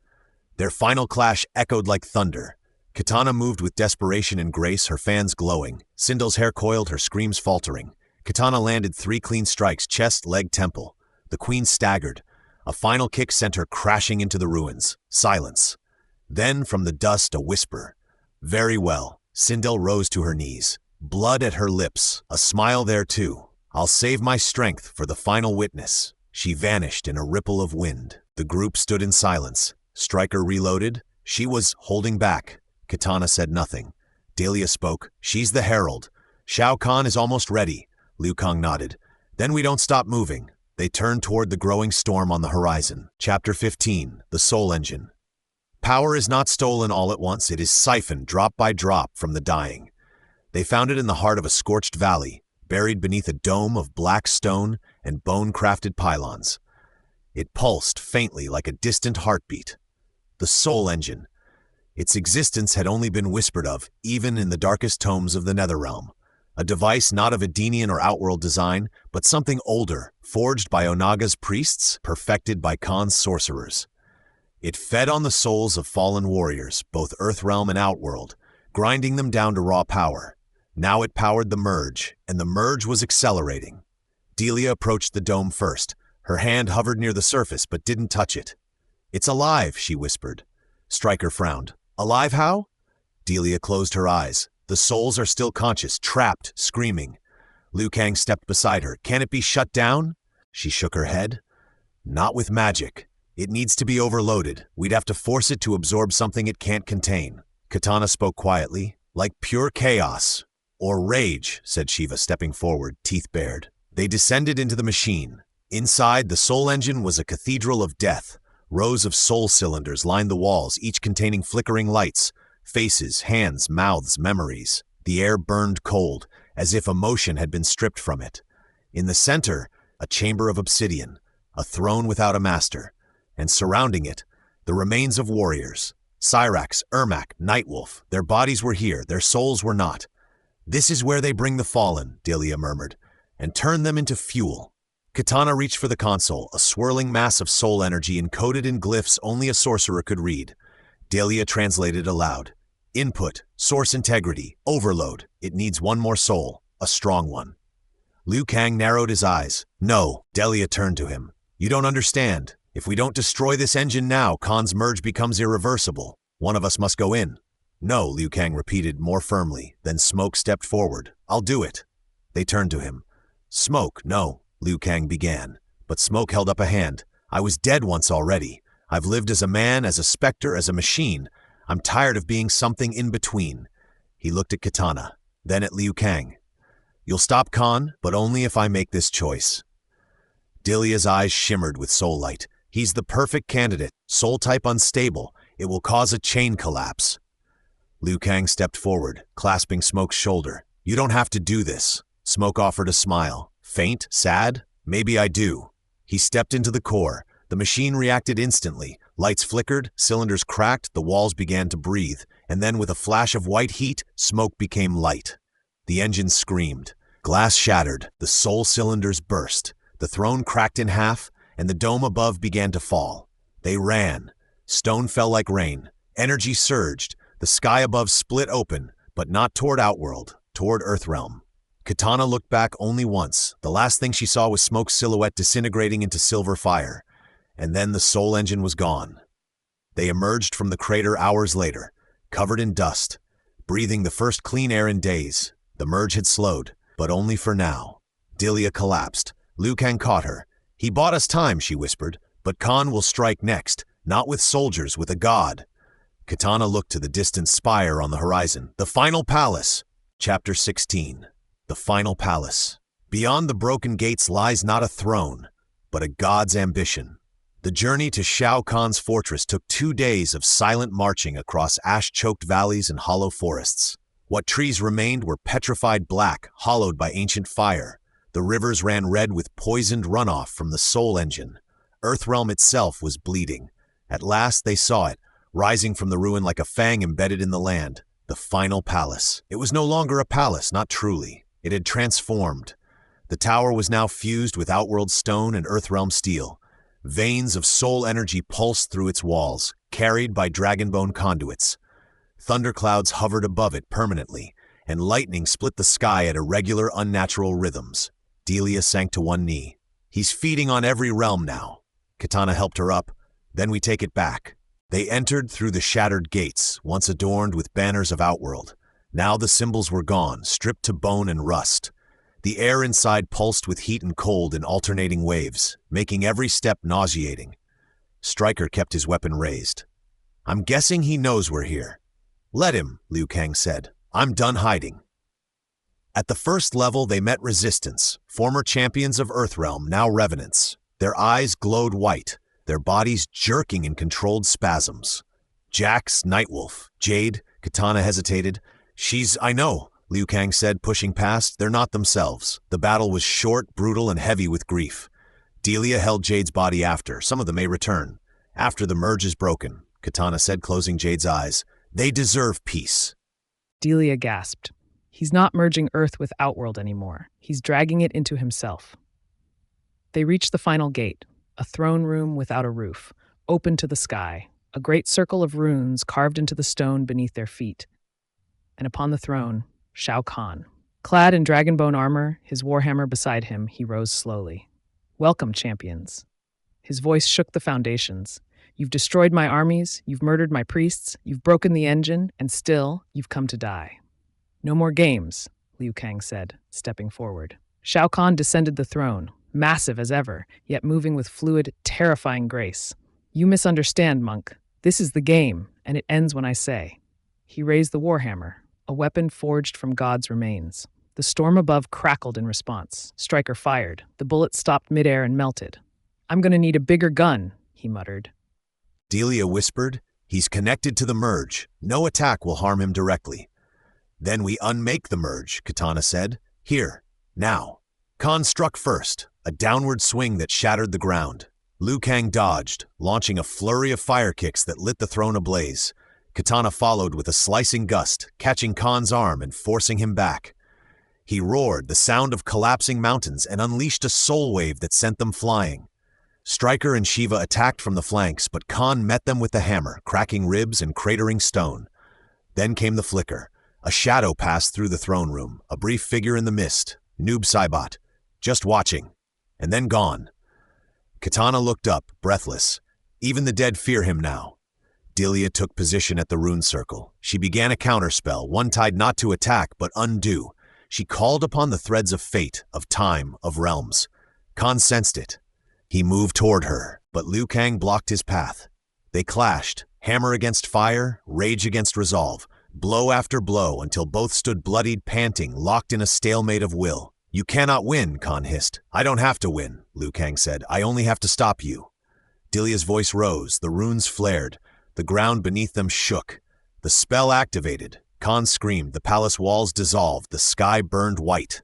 Their final clash echoed like thunder. Katana moved with desperation and grace, her fans glowing. Sindel's hair coiled, her screams faltering. Katana landed 3 clean strikes, chest, leg, temple. The queen staggered. A final kick sent her crashing into the ruins. Silence. Then, from the dust, a whisper. "Very well." Sindel rose to her knees. Blood at her lips, a smile there too. "I'll save my strength for the final witness." She vanished in a ripple of wind. The group stood in silence. Stryker reloaded. She was holding back. Katana said nothing. Delia spoke. "She's the herald. Shao Kahn is almost ready." Liu Kang nodded. "Then we don't stop moving." They turned toward the growing storm on the horizon. Chapter 15, The Soul Engine. Power is not stolen all at once, it is siphoned drop by drop from the dying. They found it in the heart of a scorched valley, buried beneath a dome of black stone and bone-crafted pylons. It pulsed faintly like a distant heartbeat. The Soul Engine. Its existence had only been whispered of, even in the darkest tomes of the Netherrealm. A device not of Edenian or Outworld design, but something older, forged by Onaga's priests, perfected by Khan's sorcerers. It fed on the souls of fallen warriors, both Earthrealm and Outworld, grinding them down to raw power. Now it powered the Merge, and the Merge was accelerating. Delia approached the dome first. Her hand hovered near the surface, but didn't touch it. "It's alive," she whispered. Stryker frowned. "Alive how?" Delia closed her eyes. The souls are still conscious, trapped, screaming. Liu Kang stepped beside her. "Can it be shut down?" She shook her head. "Not with magic. It needs to be overloaded. We'd have to force it to absorb something it can't contain." Katana spoke quietly. "Like pure chaos." "Or rage," said Shiva, stepping forward, teeth bared. They descended into the machine. Inside, the Soul Engine was a cathedral of death. Rows of soul cylinders lined the walls, each containing flickering lights. Faces, hands, mouths, memories. The air burned cold, as if emotion had been stripped from it. In the center, a chamber of obsidian, a throne without a master, and surrounding it, the remains of warriors. Cyrax, Ermac, Nightwolf, their bodies were here, their souls were not. "This is where they bring the fallen," Delia murmured, "and turn them into fuel." Katana reached for the console, a swirling mass of soul energy encoded in glyphs only a sorcerer could read. Delia translated aloud. Input, source integrity, overload. It needs one more soul, a strong one. Liu Kang narrowed his eyes. No, Delia turned to him. You don't understand. If we don't destroy this engine now, Khan's merge becomes irreversible. One of us must go in. No, Liu Kang repeated more firmly. Then Smoke stepped forward. I'll do it. They turned to him. Smoke, no, Liu Kang began. But Smoke held up a hand. I was dead once already. I've lived as a man, as a specter, as a machine. I'm tired of being something in between. He looked at Katana, then at Liu Kang. You'll stop Khan, but only if I make this choice. Delia's eyes shimmered with soul light. He's the perfect candidate, soul type unstable. It will cause a chain collapse. Liu Kang stepped forward, clasping Smoke's shoulder. You don't have to do this. Smoke offered a smile. Faint? Sad? Maybe I do. He stepped into the core. The machine reacted instantly. Lights flickered, cylinders cracked, the walls began to breathe, and then with a flash of white heat, Smoke became light. The engine screamed. Glass shattered, the soul cylinders burst. The throne cracked in half, and the dome above began to fall. They ran. Stone fell like rain. Energy surged. The sky above split open, but not toward Outworld, toward Earthrealm. Katana looked back only once. The last thing she saw was Smoke's silhouette disintegrating into silver fire. And then the soul engine was gone. They emerged from the crater hours later, covered in dust, breathing the first clean air in days. The merge had slowed, but only for now. Delia collapsed. Liu Kang caught her. He bought us time, she whispered, but Khan will strike next, not with soldiers, with a god. Katana looked to the distant spire on the horizon. The Final Palace. Chapter 16. The Final Palace. Beyond the broken gates lies not a throne, but a god's ambition. The journey to Shao Kahn's fortress took 2 days of silent marching across ash-choked valleys and hollow forests. What trees remained were petrified black, hollowed by ancient fire. The rivers ran red with poisoned runoff from the soul engine. Earthrealm itself was bleeding. At last they saw it, rising from the ruin like a fang embedded in the land. The Final Palace. It was no longer a palace, not truly. It had transformed. The tower was now fused with Outworld stone and Earthrealm steel. Veins of soul energy pulsed through its walls, carried by dragonbone conduits. Thunderclouds hovered above it permanently, and lightning split the sky at irregular, unnatural rhythms. Delia sank to one knee. He's feeding on every realm now. Katana helped her up. Then we take it back. They entered through the shattered gates, once adorned with banners of Outworld. Now the symbols were gone, stripped to bone and rust. The air inside pulsed with heat and cold in alternating waves, making every step nauseating. Stryker kept his weapon raised. I'm guessing he knows we're here. Let him, Liu Kang said. I'm done hiding. At the first level, they met resistance, former champions of Earthrealm, now revenants. Their eyes glowed white, their bodies jerking in controlled spasms. Jax, Nightwolf, Jade, Katana hesitated. I know, Liu Kang said, pushing past. They're not themselves. The battle was short, brutal, and heavy with grief. Delia held Jade's body after. Some of them may return. After the merge is broken, Katana said, closing Jade's eyes. They deserve peace. Delia gasped. He's not merging Earth with Outworld anymore. He's dragging it into himself. They reached the final gate, a throne room without a roof, open to the sky, a great circle of runes carved into the stone beneath their feet. And upon the throne, Shao Kahn. Clad in dragonbone armor, his warhammer beside him, he rose slowly. Welcome, champions. His voice shook the foundations. You've destroyed my armies, you've murdered my priests, you've broken the engine, and still, you've come to die. No more games, Liu Kang said, stepping forward. Shao Kahn descended the throne, massive as ever, yet moving with fluid, terrifying grace. You misunderstand, monk. This is the game, and it ends when I say. He raised the warhammer, a weapon forged from God's remains. The storm above crackled in response. Stryker fired. The bullet stopped midair and melted. I'm going to need a bigger gun, he muttered. Delia whispered. He's connected to the merge. No attack will harm him directly. Then we unmake the merge, Katana said. Here, now. Khan struck first, a downward swing that shattered the ground. Liu Kang dodged, launching a flurry of fire kicks that lit the throne ablaze. Katana followed with a slicing gust, catching Khan's arm and forcing him back. He roared, the sound of collapsing mountains, and unleashed a soul wave that sent them flying. Stryker and Shiva attacked from the flanks, but Khan met them with the hammer, cracking ribs and cratering stone. Then came the flicker. A shadow passed through the throne room, a brief figure in the mist, Noob Saibot, just watching, and then gone. Kitana looked up, breathless. Even the dead fear him now. Delia took position at the rune circle. She began a counterspell, one tied not to attack, but undo. She called upon the threads of fate, of time, of realms. Khan sensed it. He moved toward her, but Liu Kang blocked his path. They clashed, hammer against fire, rage against resolve, blow after blow until both stood bloodied, panting, locked in a stalemate of will. "You cannot win," Khan hissed. "I don't have to win," Liu Kang said. "I only have to stop you." Delia's voice rose, the runes flared, the ground beneath them shook. The spell activated. Khan screamed, the palace walls dissolved, the sky burned white.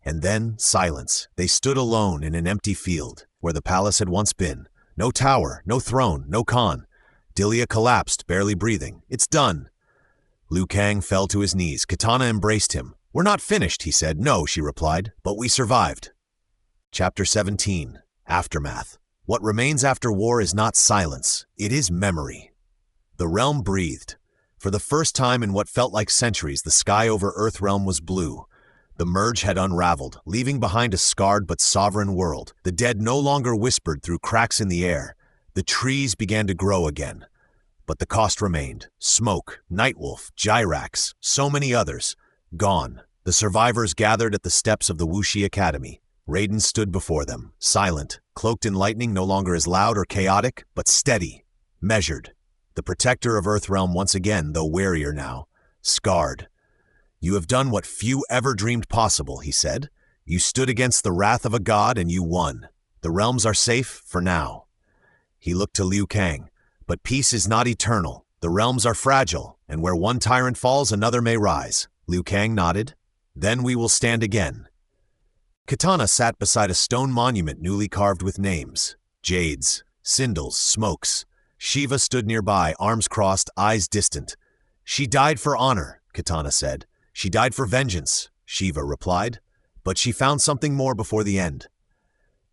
And then, silence. They stood alone in an empty field, where the palace had once been. No tower, no throne, no Khan. Delia collapsed, barely breathing. "It's done." Liu Kang fell to his knees. Kitana embraced him. "We're not finished," he said. "No," she replied, "but we survived." Chapter 17. Aftermath. What remains after war is not silence, it is memory. The realm breathed. For the first time in what felt like centuries, the sky over Earthrealm was blue. The merge had unraveled, leaving behind a scarred but sovereign world. The dead no longer whispered through cracks in the air. The trees began to grow again. But the cost remained. Smoke, Nightwolf, Gyrax, so many others. Gone. The survivors gathered at the steps of the Wuxi Academy. Raiden stood before them, silent, cloaked in lightning, no longer as loud or chaotic, but steady, measured. The protector of Earthrealm once again, though warier now, scarred. "You have done what few ever dreamed possible," he said. "You stood against the wrath of a god and you won. The realms are safe for now." He looked to Liu Kang. "But peace is not eternal. The realms are fragile, and where one tyrant falls, another may rise." Liu Kang nodded. "Then we will stand again." Kitana sat beside a stone monument newly carved with names. Jades, Sindels, Smokes. Shiva stood nearby, arms crossed, eyes distant. "She died for honor," Kitana said. "She died for vengeance," Shiva replied. "But she found something more before the end."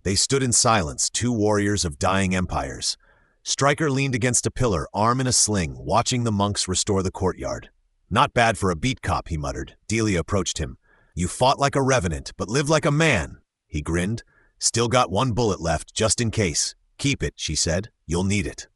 They stood in silence, two warriors of dying empires. Stryker leaned against a pillar, arm in a sling, watching the monks restore the courtyard. "Not bad for a beat cop," he muttered. Delia approached him. "You fought like a revenant, but lived like a man." He grinned. "Still got one bullet left, just in case." "Keep it," she said. "You'll need it."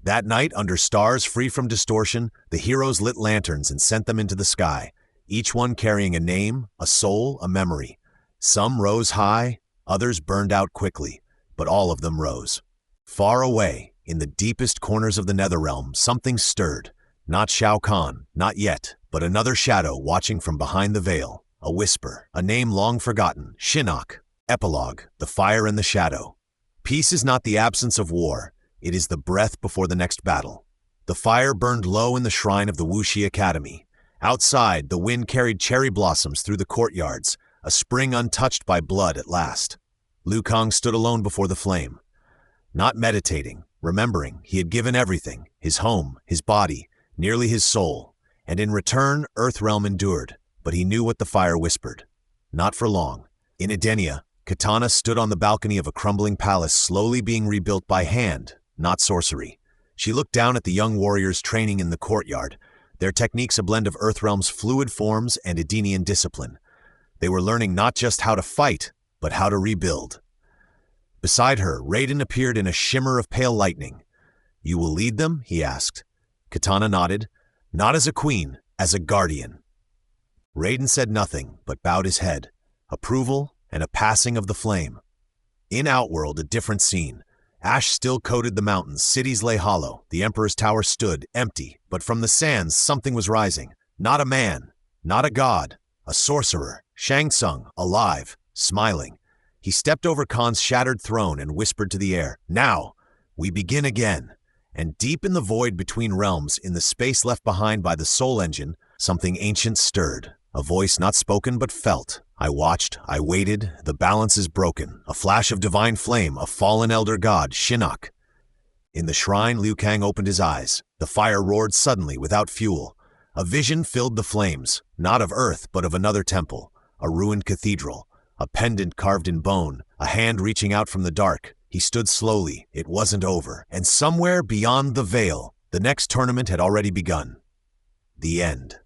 That night, under stars free from distortion, the heroes lit lanterns and sent them into the sky, each one carrying a name, a soul, a memory. Some rose high, others burned out quickly, but all of them rose. Far away, in the deepest corners of the Netherrealm, something stirred. Not Shao Kahn, not yet, but another shadow watching from behind the veil. A whisper, a name long forgotten, Shinnok. Epilogue, the fire and the shadow. Peace is not the absence of war, it is the breath before the next battle. The fire burned low in the shrine of the Wuxi Academy. Outside, the wind carried cherry blossoms through the courtyards, a spring untouched by blood at last. Liu Kang stood alone before the flame. Not meditating, remembering, he had given everything, his home, his body, nearly his soul, and in return, Earthrealm endured, but he knew what the fire whispered. Not for long. In Edenia, Kitana stood on the balcony of a crumbling palace slowly being rebuilt by hand, not sorcery. She looked down at the young warriors training in the courtyard, their techniques a blend of Earthrealm's fluid forms and Edenian discipline. They were learning not just how to fight, but how to rebuild. Beside her, Raiden appeared in a shimmer of pale lightning. "You will lead them?" he asked. Kitana nodded. "Not as a queen, as a guardian." Raiden said nothing, but bowed his head. Approval and a passing of the flame. In Outworld, a different scene. Ash still coated the mountains, cities lay hollow, the Emperor's tower stood, empty, but from the sands something was rising. Not a man, not a god, a sorcerer, Shang Tsung, alive, smiling. He stepped over Khan's shattered throne and whispered to the air, "Now, we begin again." And deep in the void between realms, in the space left behind by the soul engine, something ancient stirred, a voice not spoken but felt. I watched, I waited, the balance is broken, a flash of divine flame, a fallen elder god, Shinnok. In the shrine, Liu Kang opened his eyes. The fire roared suddenly, without fuel. A vision filled the flames, not of earth, but of another temple. a ruined cathedral, a pendant carved in bone, a hand reaching out from the dark. He stood slowly. It wasn't over. And somewhere beyond the veil, the next tournament had already begun. The end.